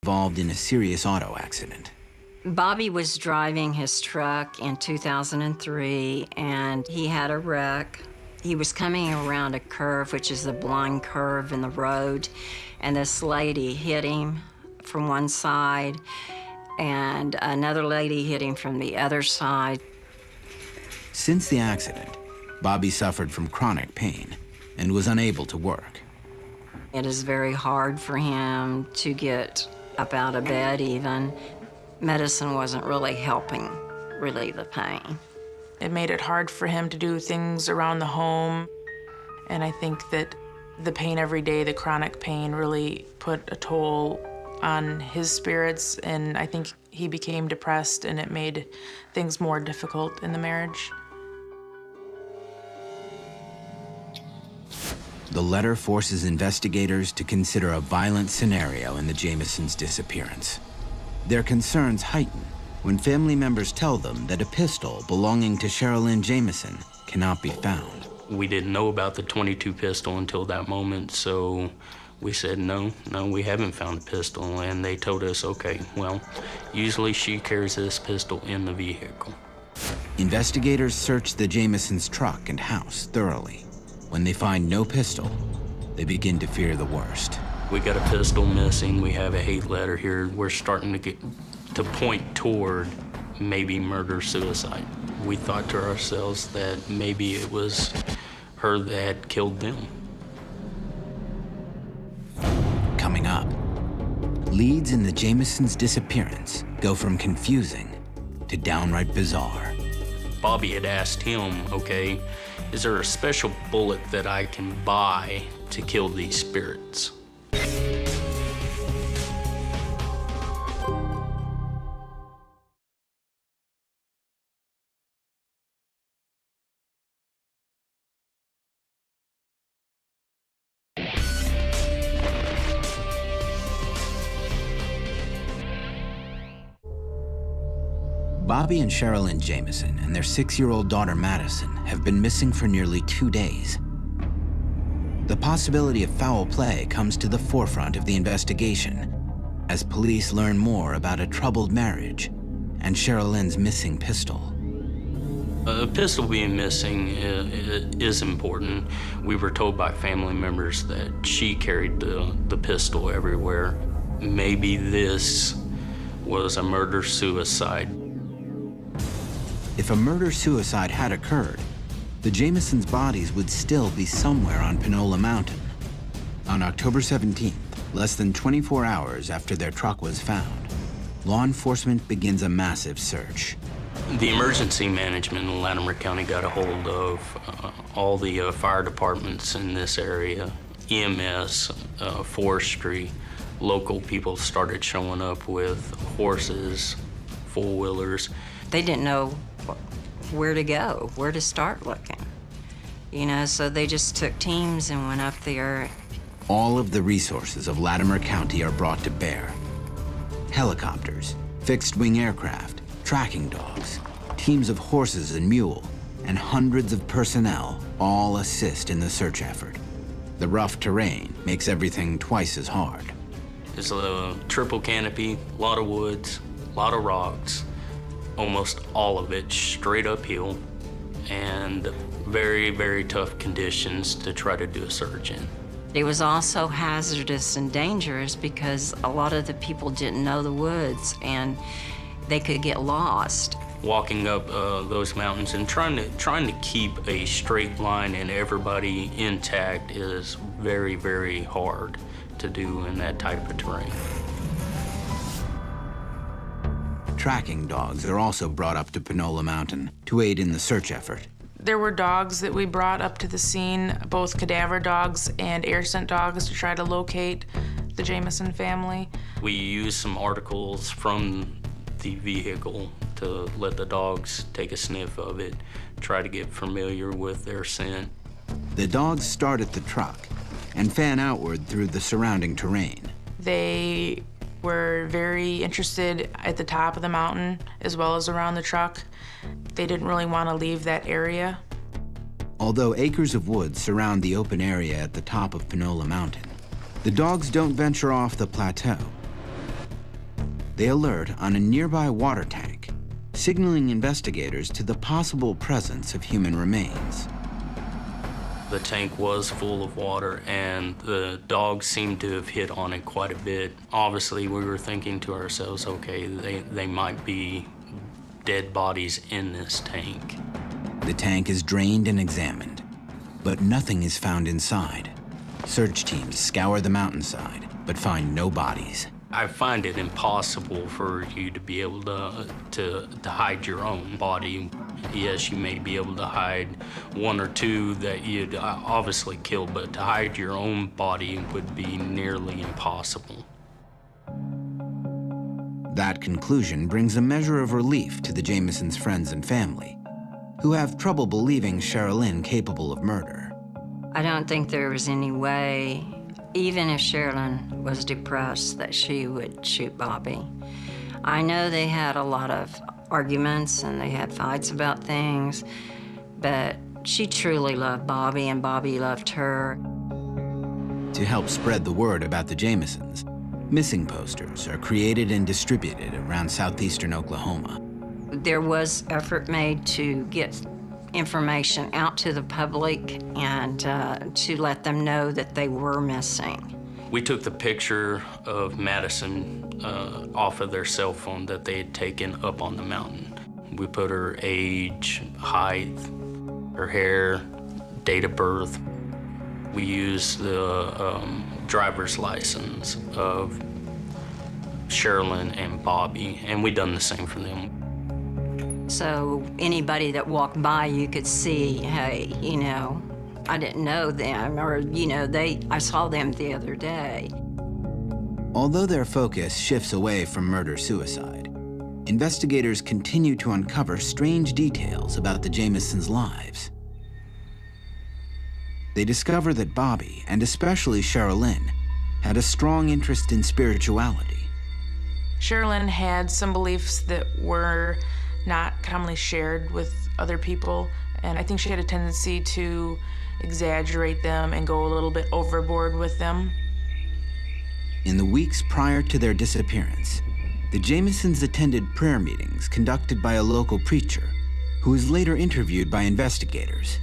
Speaker 1: Involved in a serious auto accident.
Speaker 8: Bobby was driving his truck in 2003, and he had a wreck. He was coming around a curve, which is a blind curve in the road, and this lady hit him from one side, and another lady hit him from the other side.
Speaker 1: Since the accident, Bobby suffered from chronic pain and was unable to work.
Speaker 8: It is very hard for him to get up out of bed even. Medicine wasn't really helping relieve the pain.
Speaker 27: It made it hard for him to do things around the home. And I think that the pain every day, the chronic pain, really put a toll on his spirits. And I think he became depressed, and it made things more difficult in the marriage.
Speaker 1: The letter forces investigators to consider a violent scenario in the Jamisons' disappearance. Their concerns heighten when family members tell them that a pistol belonging to Sherilyn Jamison cannot be found.
Speaker 3: We didn't know about the .22 pistol until that moment, so we said, no, we haven't found a pistol. And they told us, okay, well, usually she carries this pistol in the vehicle.
Speaker 1: Investigators search the Jamisons' truck and house thoroughly. When they find no pistol, they begin to fear the worst.
Speaker 3: We got a pistol missing. We have a hate letter here. We're starting to get to point toward maybe murder-suicide. We thought to ourselves that maybe it was her that killed them.
Speaker 1: Coming up, leads in the Jamisons' disappearance go from confusing to downright bizarre.
Speaker 3: Bobby had asked him, okay, is there a special bullet that I can buy to kill these spirits?
Speaker 1: Bobby and Sherilyn Jamison and their 6-year-old daughter Madison have been missing for nearly 2 days. The possibility of foul play comes to the forefront of the investigation, as police learn more about a troubled marriage and Cheryl Lynn's missing pistol.
Speaker 3: A pistol being missing is important. We were told by family members that she carried the pistol everywhere. Maybe this was a murder-suicide.
Speaker 1: If a murder-suicide had occurred, the Jamisons' bodies would still be somewhere on Panola Mountain. On October 17th, less than 24 hours after their truck was found, law enforcement begins a massive search.
Speaker 3: The emergency management in Latimer County got a hold of all the fire departments in this area, EMS, forestry. Local people started showing up with horses, four-wheelers.
Speaker 8: They didn't know where to go, where to start looking. You know, so they just took teams and went up there.
Speaker 1: All of the resources of Latimer County are brought to bear. Helicopters, fixed-wing aircraft, tracking dogs, teams of horses and mule, and hundreds of personnel all assist in the search effort. The rough terrain makes everything twice as hard.
Speaker 3: It's a triple canopy, a lot of woods, a lot of rocks, almost all of it straight uphill, and very, very tough conditions to try to do a search in.
Speaker 8: It was also hazardous and dangerous because a lot of the people didn't know the woods and they could get lost.
Speaker 3: Walking up those mountains and trying to keep a straight line and everybody intact is very, very hard to do in that type of terrain.
Speaker 1: Tracking dogs are also brought up to Panola Mountain to aid in the search effort.
Speaker 27: There were dogs that we brought up to the scene, both cadaver dogs and air scent dogs, to try to locate the Jamison family.
Speaker 3: We used some articles from the vehicle to let the dogs take a sniff of it, try to get familiar with their scent.
Speaker 1: The dogs start at the truck and fan outward through the surrounding terrain.
Speaker 27: They were very interested at the top of the mountain as well as around the truck. They didn't really want to leave that area.
Speaker 1: Although acres of woods surround the open area at the top of Panola Mountain, the dogs don't venture off the plateau. They alert on a nearby water tank, signaling investigators to the possible presence of human remains.
Speaker 3: The tank was full of water, and the dogs seemed to have hit on it quite a bit. Obviously, we were thinking to ourselves, okay, they might be dead bodies in this tank.
Speaker 1: The tank is drained and examined, but nothing is found inside. Search teams scour the mountainside, but find no bodies.
Speaker 3: I find it impossible for you to be able to hide your own body. Yes, you may be able to hide one or two that you'd obviously kill, but to hide your own body would be nearly impossible.
Speaker 1: That conclusion brings a measure of relief to the Jamisons' friends and family, who have trouble believing Cheryl Lynn capable of murder.
Speaker 8: I don't think there was any way, even if Cheryl Lynn was depressed, that she would shoot Bobby. I know they had a lot of arguments and they had fights about things, but she truly loved Bobby and Bobby loved her.
Speaker 1: To help spread the word about the Jamisons, missing posters are created and distributed around southeastern Oklahoma.
Speaker 8: There was effort made to get information out to the public and to let them know that they were missing.
Speaker 3: We took the picture of Madison off of their cell phone that they had taken up on the mountain. We put her age, height, her hair, date of birth. We used the driver's license of Cheryl Lynn and Bobby, and we done the same for them.
Speaker 8: So anybody that walked by, you could see, hey, you know, I didn't know them, or, you know, I saw them the other day.
Speaker 1: Although their focus shifts away from murder-suicide, investigators continue to uncover strange details about the Jamisons' lives. They discover that Bobby, and especially Cheryl Lynn, had a strong interest in spirituality.
Speaker 27: Cheryl Lynn had some beliefs that were not commonly shared with other people, and I think she had a tendency to exaggerate them and go a little bit overboard with them.
Speaker 1: In the weeks prior to their disappearance, the Jamisons attended prayer meetings conducted by a local preacher who was later interviewed by investigators.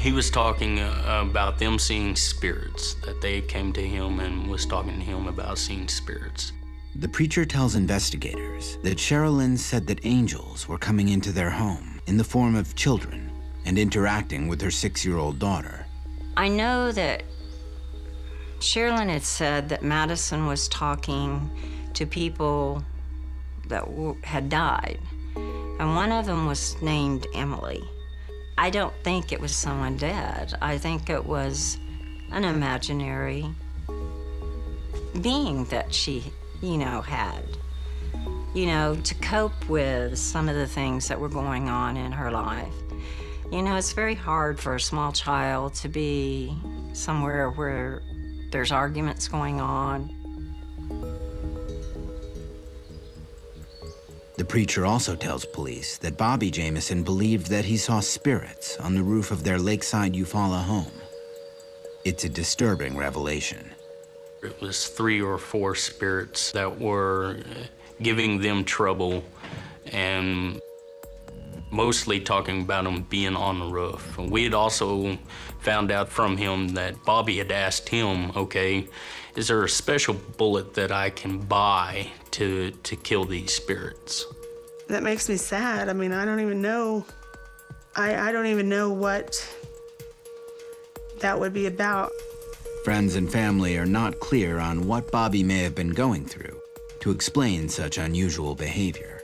Speaker 3: He was talking about them seeing spirits, that they came to him and was talking to him about seeing spirits.
Speaker 1: The preacher tells investigators that Sherilyn said that angels were coming into their home in the form of children and interacting with her 6-year-old daughter.
Speaker 8: I know that Sherilyn had said that Madison was talking to people that had died, and one of them was named Emily. I don't think it was someone dead. I think it was an imaginary being that she, had, to cope with some of the things that were going on in her life. It's very hard for a small child to be somewhere where there's arguments going on.
Speaker 1: The preacher also tells police that Bobby Jamison believed that he saw spirits on the roof of their Lakeside Eufaula home. It's a disturbing revelation.
Speaker 3: It was 3 or 4 spirits that were giving them trouble and mostly talking about them being on the roof. We had also found out from him that Bobby had asked him, okay, is there a special bullet that I can buy to kill these spirits?
Speaker 9: That makes me sad. I mean, I don't even know. I don't even know what that would be about.
Speaker 1: Friends and family are not clear on what Bobby may have been going through to explain such unusual behavior.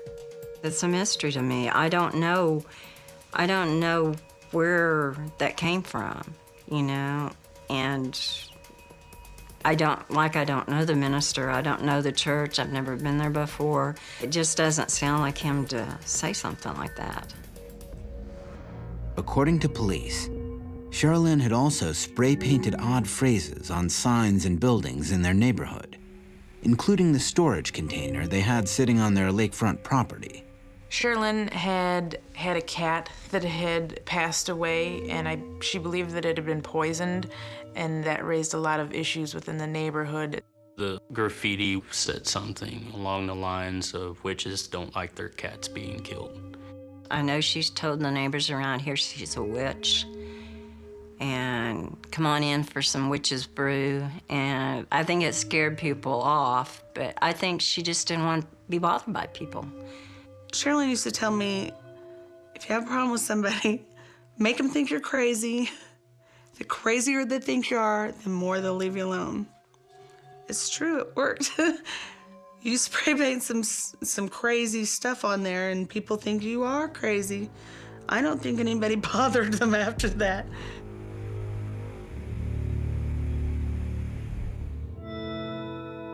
Speaker 8: It's a mystery to me. I don't know where that came from, and I don't know the minister, I don't know the church, I've never been there before. It just doesn't sound like him to say something like that.
Speaker 1: According to police, Sherilyn had also spray-painted odd phrases on signs and buildings in their neighborhood, including the storage container they had sitting on their lakefront property.
Speaker 27: Sherilyn had a cat that had passed away, and she believed that it had been poisoned, and that raised a lot of issues within the neighborhood.
Speaker 3: The graffiti said something along the lines of witches don't like their cats being killed.
Speaker 8: I know she's told the neighbors around here she's a witch, and come on in for some witch's brew, and I think it scared people off, but I think she just didn't want to be bothered by people.
Speaker 9: Sherilyn used to tell me, if you have a problem with somebody, make them think you're crazy. The crazier they think you are, the more they'll leave you alone. It's true, it worked. You spray paint some crazy stuff on there and people think you are crazy. I don't think anybody bothered them after that.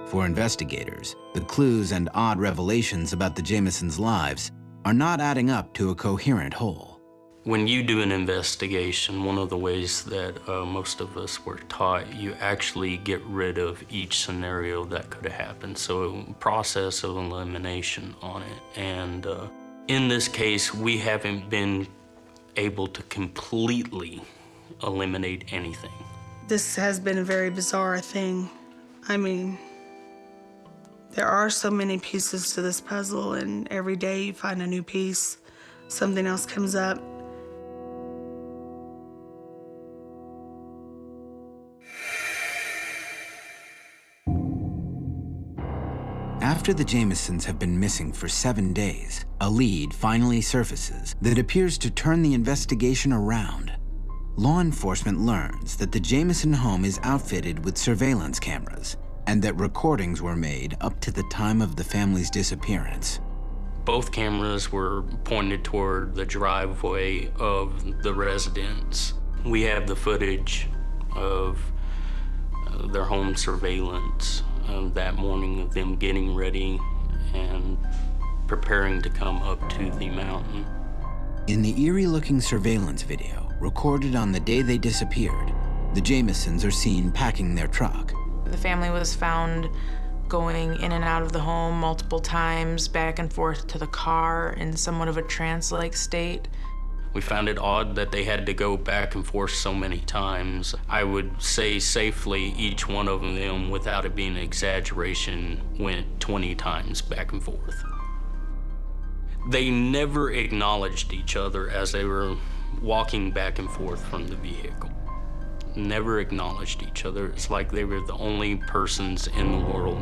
Speaker 1: For investigators, the clues and odd revelations about the Jamisons' lives are not adding up to a coherent whole.
Speaker 3: When you do an investigation, one of the ways that most of us were taught, you actually get rid of each scenario that could have happened. So process of elimination on it. And in this case, we haven't been able to completely eliminate anything.
Speaker 9: This has been a very bizarre thing. I mean, there are so many pieces to this puzzle, and every day you find a new piece, something else comes up.
Speaker 1: After the Jamisons have been missing for 7 days, a lead finally surfaces that appears to turn the investigation around. Law enforcement learns that the Jamison home is outfitted with surveillance cameras and that recordings were made up to the time of the family's disappearance.
Speaker 3: Both cameras were pointed toward the driveway of the residence. We have the footage of their home surveillance that morning of them getting ready and preparing to come up to the mountain.
Speaker 1: In the eerie-looking surveillance video recorded on the day they disappeared, the Jamisons are seen packing their truck.
Speaker 27: The family was found going in and out of the home multiple times, back and forth to the car in somewhat of a trance-like state.
Speaker 3: We found it odd that they had to go back and forth so many times. I would say safely each one of them, without it being an exaggeration, went 20 times back and forth. They never acknowledged each other as they were walking back and forth from the vehicle. Never acknowledged each other. It's like they were the only persons in the world.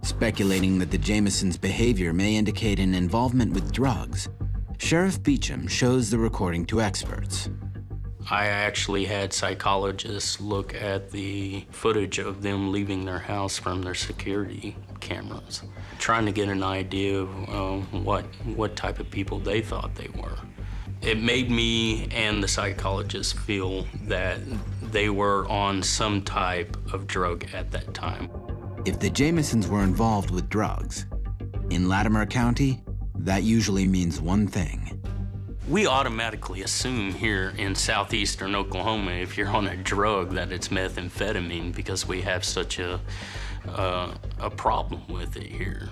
Speaker 1: Speculating that the Jamisons' behavior may indicate an involvement with drugs, Sheriff Beecham shows the recording to experts.
Speaker 3: I actually had psychologists look at the footage of them leaving their house from their security cameras, trying to get an idea of what type of people they thought they were. It made me and the psychologists feel that they were on some type of drug at that time.
Speaker 1: If the Jamisons were involved with drugs, in Latimer County, that usually means one thing.
Speaker 3: We automatically assume here in southeastern Oklahoma, if you're on a drug, that it's methamphetamine, because we have such a problem with it here.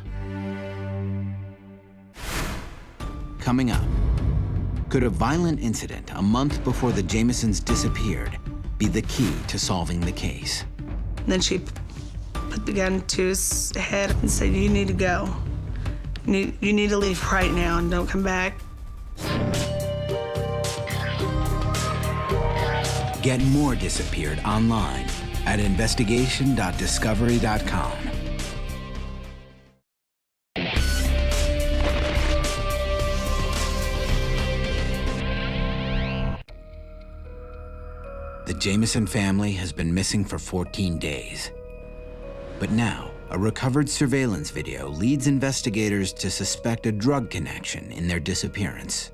Speaker 1: Coming up, could a violent incident a month before the Jamisons disappeared be the key to solving the case?
Speaker 9: Then she put the gun to his head and said, "You need to go. You need to leave right now and don't come back."
Speaker 1: Get more Disappeared online at investigation.discovery.com. The Jamison family has been missing for 14 days. But now, a recovered surveillance video leads investigators to suspect a drug connection in their disappearance.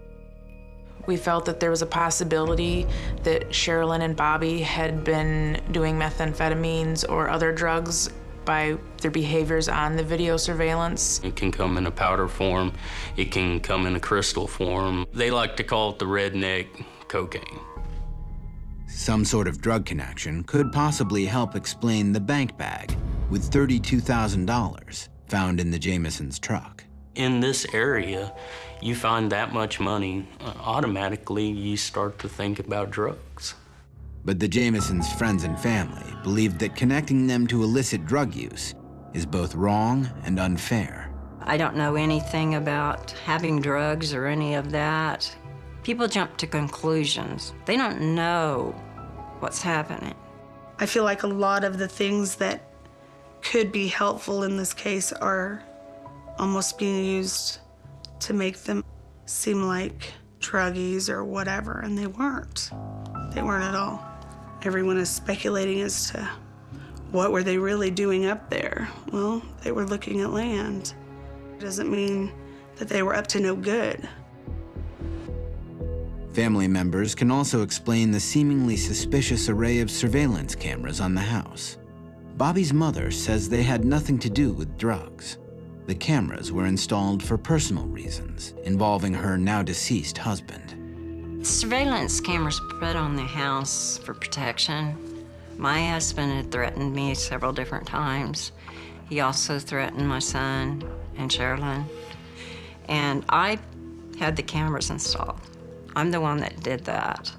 Speaker 27: We felt that there was a possibility that Sherilyn and Bobby had been doing methamphetamines or other drugs by their behaviors on the video surveillance.
Speaker 3: It can come in a powder form. It can come in a crystal form. They like to call it the redneck cocaine.
Speaker 1: Some sort of drug connection could possibly help explain the bank bag with $32,000 found in the Jamisons' truck.
Speaker 3: In this area, you find that much money, automatically you start to think about drugs.
Speaker 1: But the Jamisons' friends and family believed that connecting them to illicit drug use is both wrong and unfair.
Speaker 8: I don't know anything about having drugs or any of that. People jump to conclusions. They don't know what's happening.
Speaker 9: I feel like a lot of the things that could be helpful in this case are almost being used to make them seem like druggies or whatever, and they weren't. They weren't at all. Everyone is speculating as to what were they really doing up there. Well, they were looking at land. It doesn't mean that they were up to no good.
Speaker 1: Family members can also explain the seemingly suspicious array of surveillance cameras on the house. Bobby's mother says they had nothing to do with drugs. The cameras were installed for personal reasons, involving her now-deceased husband.
Speaker 8: Surveillance cameras put on the house for protection. My husband had threatened me several different times. He also threatened my son and Sherilyn. And I had the cameras installed. I'm the one that did that.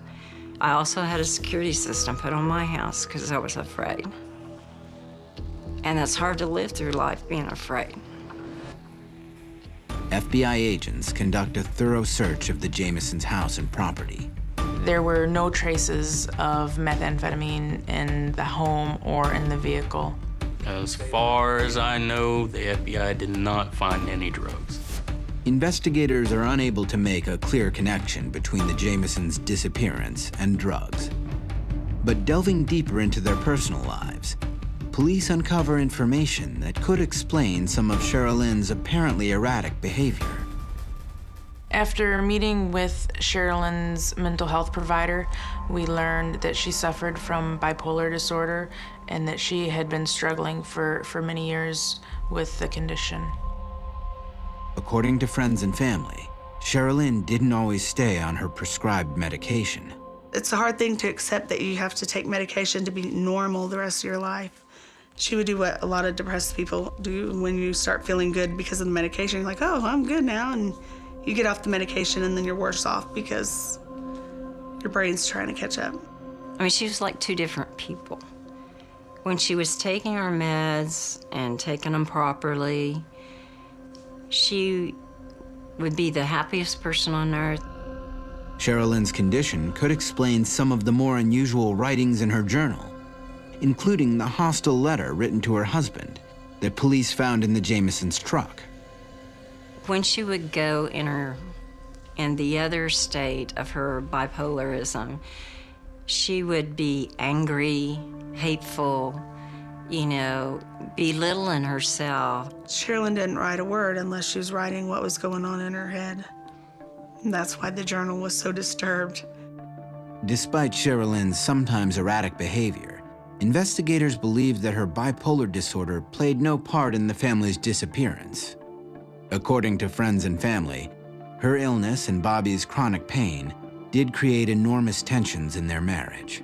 Speaker 8: I also had a security system put on my house because I was afraid. And it's hard to live through life being afraid.
Speaker 1: FBI agents conduct a thorough search of the Jamisons' house and property.
Speaker 27: There were no traces of methamphetamine in the home or in the vehicle.
Speaker 3: As far as I know, the FBI did not find any drugs.
Speaker 1: Investigators are unable to make a clear connection between the Jamisons' disappearance and drugs. But delving deeper into their personal lives, police uncover information that could explain some of Sherilyn's apparently erratic behavior.
Speaker 27: After meeting with Sherilyn's mental health provider, we learned that she suffered from bipolar disorder and that she had been struggling for many years with the condition.
Speaker 1: According to friends and family, Sherilyn didn't always stay on her prescribed medication.
Speaker 9: It's a hard thing to accept that you have to take medication to be normal the rest of your life. She would do what a lot of depressed people do when you start feeling good because of the medication. You're like, oh, I'm good now, and You get off the medication and then you're worse off because your brain's trying to catch up.
Speaker 8: I mean, she was like two different people. When she was taking her meds and taking them properly, she would be the happiest person on earth.
Speaker 1: Sherilyn's condition could explain some of the more unusual writings in her journal, including the hostile letter written to her husband that police found in the Jamisons' truck.
Speaker 8: When she would go in the other state of her bipolarism, she would be angry, hateful, you know, belittling herself.
Speaker 9: Sherilyn didn't write a word unless she was writing what was going on in her head. And that's why the journal was so disturbed.
Speaker 1: Despite Sherilyn's sometimes erratic behavior, investigators believed that her bipolar disorder played no part in the family's disappearance. According to friends and family, her illness and Bobby's chronic pain did create enormous tensions in their marriage.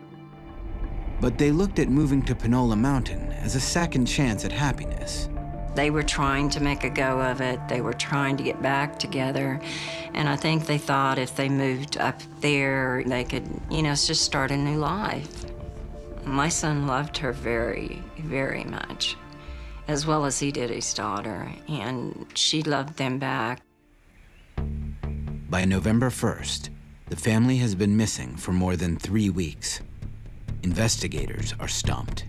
Speaker 1: But they looked at moving to Panola Mountain as a second chance at happiness.
Speaker 8: They were trying to make a go of it. They were trying to get back together. And I think they thought if they moved up there, they could, you know, just start a new life. My son loved her very, very much, as well as he did his daughter, and she loved them back.
Speaker 1: By November 1st, the family has been missing for more than 3 weeks. Investigators are stumped.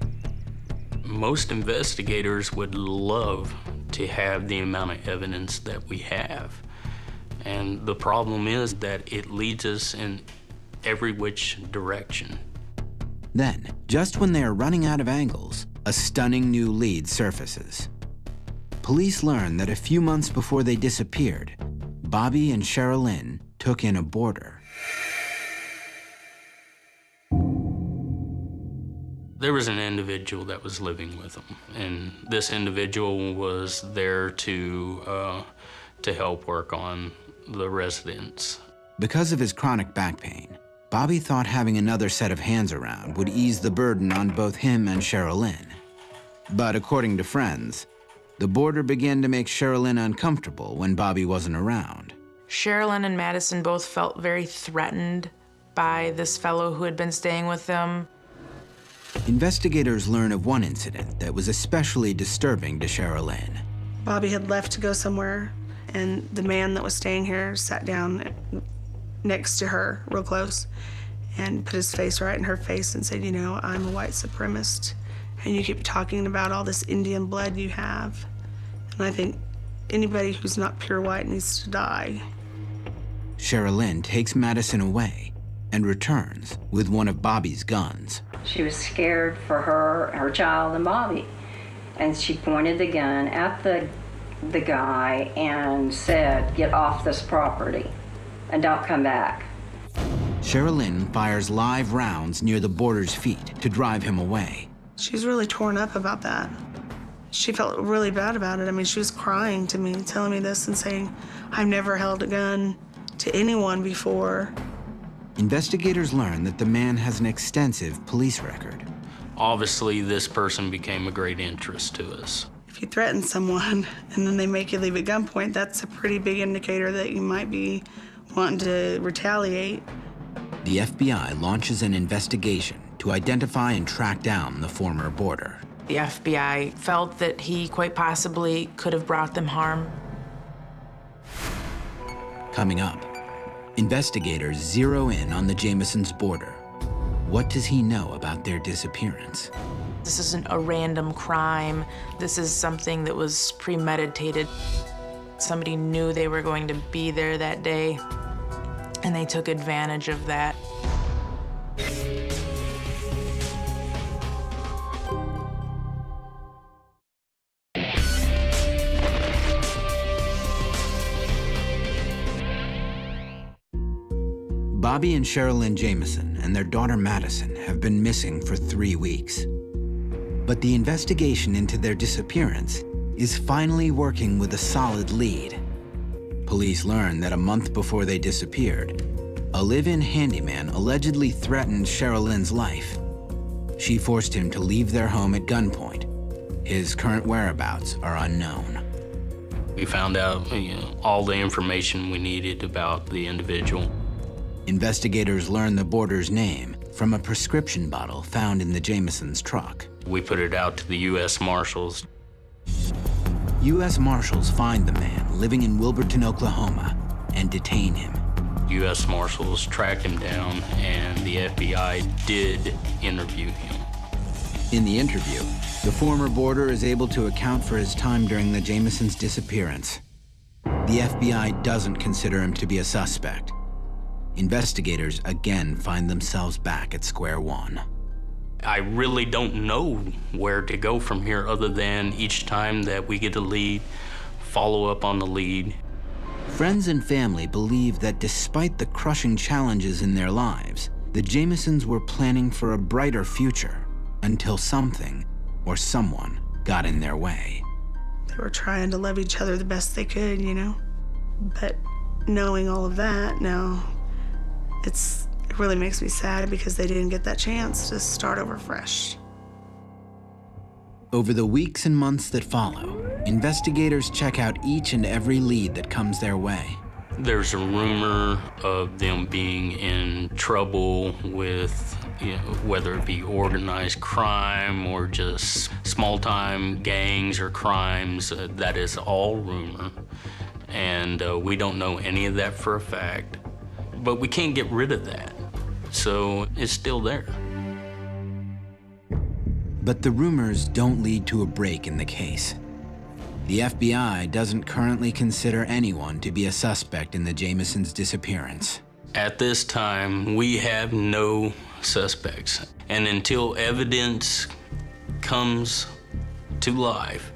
Speaker 3: Most investigators would love to have the amount of evidence that we have. And the problem is that it leads us in every which direction.
Speaker 1: Then, just when they are running out of angles, a stunning new lead surfaces. Police learn that a few months before they disappeared, Bobby and Sherilyn took in a boarder.
Speaker 3: There was an individual that was living with them, and this individual was there to help work on the residents.
Speaker 1: Because of his chronic back pain, Bobby thought having another set of hands around would ease the burden on both him and Sherilyn. But according to friends, the boarder began to make Sherilyn uncomfortable when Bobby wasn't around.
Speaker 27: Sherilyn and Madison both felt very threatened by this fellow who had been staying with them.
Speaker 1: Investigators learn of one incident that was especially disturbing to Sherilyn.
Speaker 9: Bobby had left to go somewhere, and the man that was staying here sat down next to her, real close, and put his face right in her face and said, you know, I'm a white supremacist, and you keep talking about all this Indian blood you have. And I think anybody who's not pure white needs to die.
Speaker 1: Sherilyn takes Madison away and returns with one of Bobby's guns.
Speaker 8: She was scared for her child, and Bobby. And she pointed the gun at the guy and said, get off this property and don't come back.
Speaker 1: Sherilyn fires live rounds near the boarder's feet to drive him away.
Speaker 9: She's really torn up about that. She felt really bad about it. I mean, she was crying to me, telling me this and saying, I've never held a gun to anyone before.
Speaker 1: Investigators learn that the man has an extensive police record.
Speaker 3: Obviously, this person became a great interest to us.
Speaker 9: If you threaten someone and then they make you leave at gunpoint, that's a pretty big indicator that you might be wanting to retaliate.
Speaker 1: The FBI launches an investigation to identify and track down the former boarder.
Speaker 27: The FBI felt that he quite possibly could have brought them harm.
Speaker 1: Coming up, investigators zero in on the Jamisons' boarder. What does he know about their disappearance?
Speaker 27: This isn't a random crime. This is something that was premeditated. Somebody knew they were going to be there that day, and they took advantage of that.
Speaker 1: Bobby and Sherilyn Jamison and their daughter Madison have been missing for 3 weeks. But the investigation into their disappearance is finally working with a solid lead. Police learn that a month before they disappeared, a live-in handyman allegedly threatened Sherilyn's life. She forced him to leave their home at gunpoint. His current whereabouts are unknown.
Speaker 3: We found out all the information we needed about the individual.
Speaker 1: Investigators learned the boarder's name from a prescription bottle found in the Jamesons' truck.
Speaker 3: We put it out to the U.S. Marshals.
Speaker 1: U.S. Marshals find the man living in Wilburton, Oklahoma, and detain him.
Speaker 3: U.S. Marshals tracked him down, and the FBI did interview him.
Speaker 1: In the interview, the former boarder is able to account for his time during the Jamesons' disappearance. The FBI doesn't consider him to be a suspect. Investigators again find themselves back at square one.
Speaker 3: I really don't know where to go from here other than each time that we get a lead, follow up on the lead.
Speaker 1: Friends and family believe that despite the crushing challenges in their lives, the Jamesons were planning for a brighter future until something or someone got in their way.
Speaker 9: They were trying to love each other the best they could, you know? But knowing all of that now, it really makes me sad because they didn't get that chance to start over fresh.
Speaker 1: Over the weeks and months that follow, investigators check out each and every lead that comes their way.
Speaker 3: There's a rumor of them being in trouble with, whether it be organized crime or just small-time gangs or crimes. That is all rumor. And we don't know any of that for a fact. But we can't get rid of that. So it's still there.
Speaker 1: But the rumors don't lead to a break in the case. The FBI doesn't currently consider anyone to be a suspect in the Jamesons' disappearance.
Speaker 3: At this time, we have no suspects. And until evidence comes to life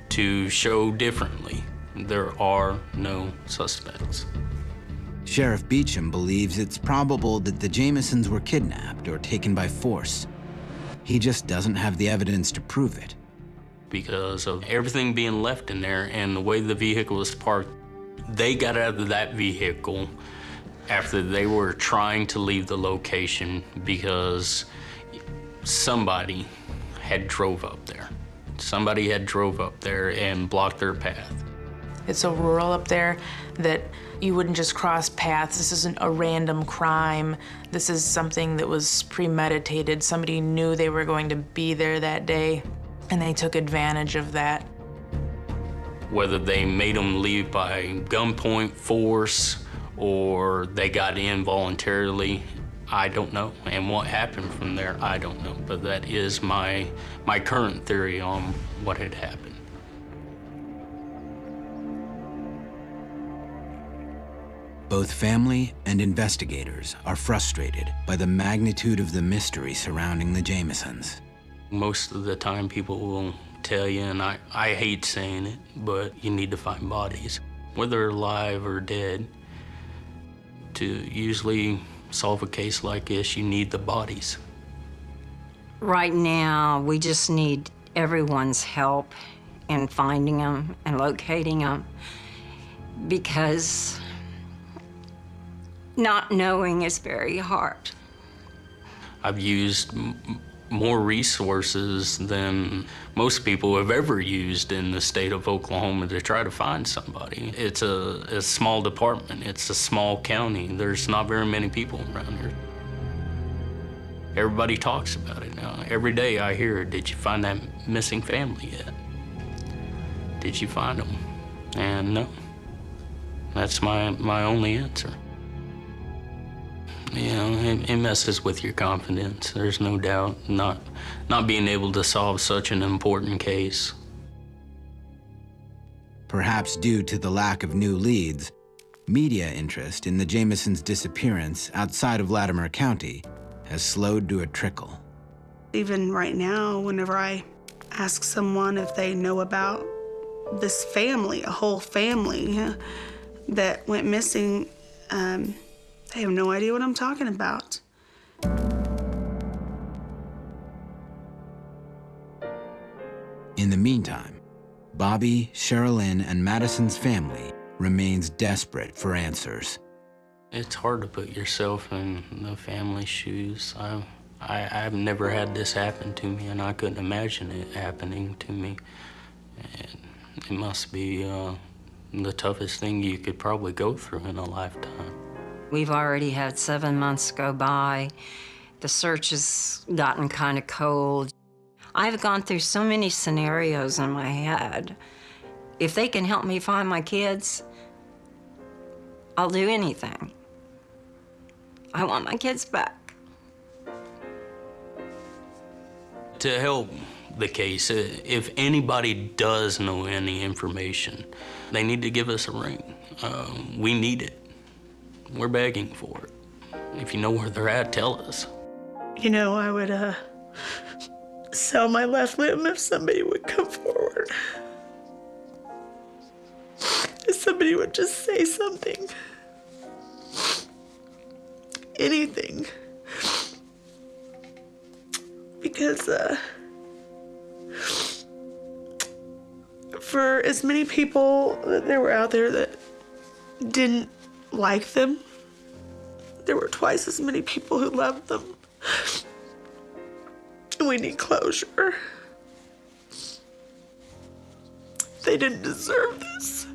Speaker 3: to show differently, there are no suspects.
Speaker 1: Sheriff Beecham believes it's probable that the Jamesons were kidnapped or taken by force. He just doesn't have the evidence to prove it.
Speaker 3: Because of everything being left in there and the way the vehicle was parked, they got out of that vehicle after they were trying to leave the location because somebody had drove up there. Somebody had drove up there and blocked their path.
Speaker 27: It's so rural up there that you wouldn't just cross paths. This isn't a random crime. This is something that was premeditated. Somebody knew they were going to be there that day, and they took advantage of that.
Speaker 3: Whether they made them leave by gunpoint, force, or they got in voluntarily, I don't know. And what happened from there, I don't know. But that is my current theory on what had happened.
Speaker 1: Both family and investigators are frustrated by the magnitude of the mystery surrounding the Jamesons.
Speaker 3: Most of the time people will tell you, and I hate saying it, but you need to find bodies, whether alive or dead. To usually solve a case like this, you need the bodies.
Speaker 8: Right now, we just need everyone's help in finding them and locating them, because not knowing is very hard.
Speaker 3: I've used more resources than most people have ever used in the state of Oklahoma to try to find somebody. It's a small department. It's a small county. There's not very many people around here. Everybody talks about it now. Every day I hear, did you find that missing family yet? Did you find them? And no. That's my only answer. You know, it messes with your confidence. There's no doubt. Not being able to solve such an important case.
Speaker 1: Perhaps due to the lack of new leads, media interest in the Jamesons' disappearance outside of Latimer County has slowed to a trickle.
Speaker 9: Even right now, whenever I ask someone if they know about this family, a whole family that went missing, they have no idea what I'm talking about.
Speaker 1: In the meantime, Bobby, Sherilyn, and Madison's family remains desperate for answers.
Speaker 3: It's hard to put yourself in the family's shoes. I've never had this happen to me, and I couldn't imagine it happening to me. And it must be the toughest thing you could probably go through in a lifetime.
Speaker 8: We've already had 7 months go by. The search has gotten kind of cold. I've gone through so many scenarios in my head. If they can help me find my kids, I'll do anything. I want my kids back.
Speaker 3: To help the case, if anybody does know any information, they need to give us a ring. We need it. We're begging for it. If you know where they're at, tell us.
Speaker 2: You know, I would sell my left limb if somebody would come forward. If somebody would just say something. Anything. Because for as many people that there were out there that didn't like them, there were twice as many people who loved them. And we need closure. They didn't deserve this.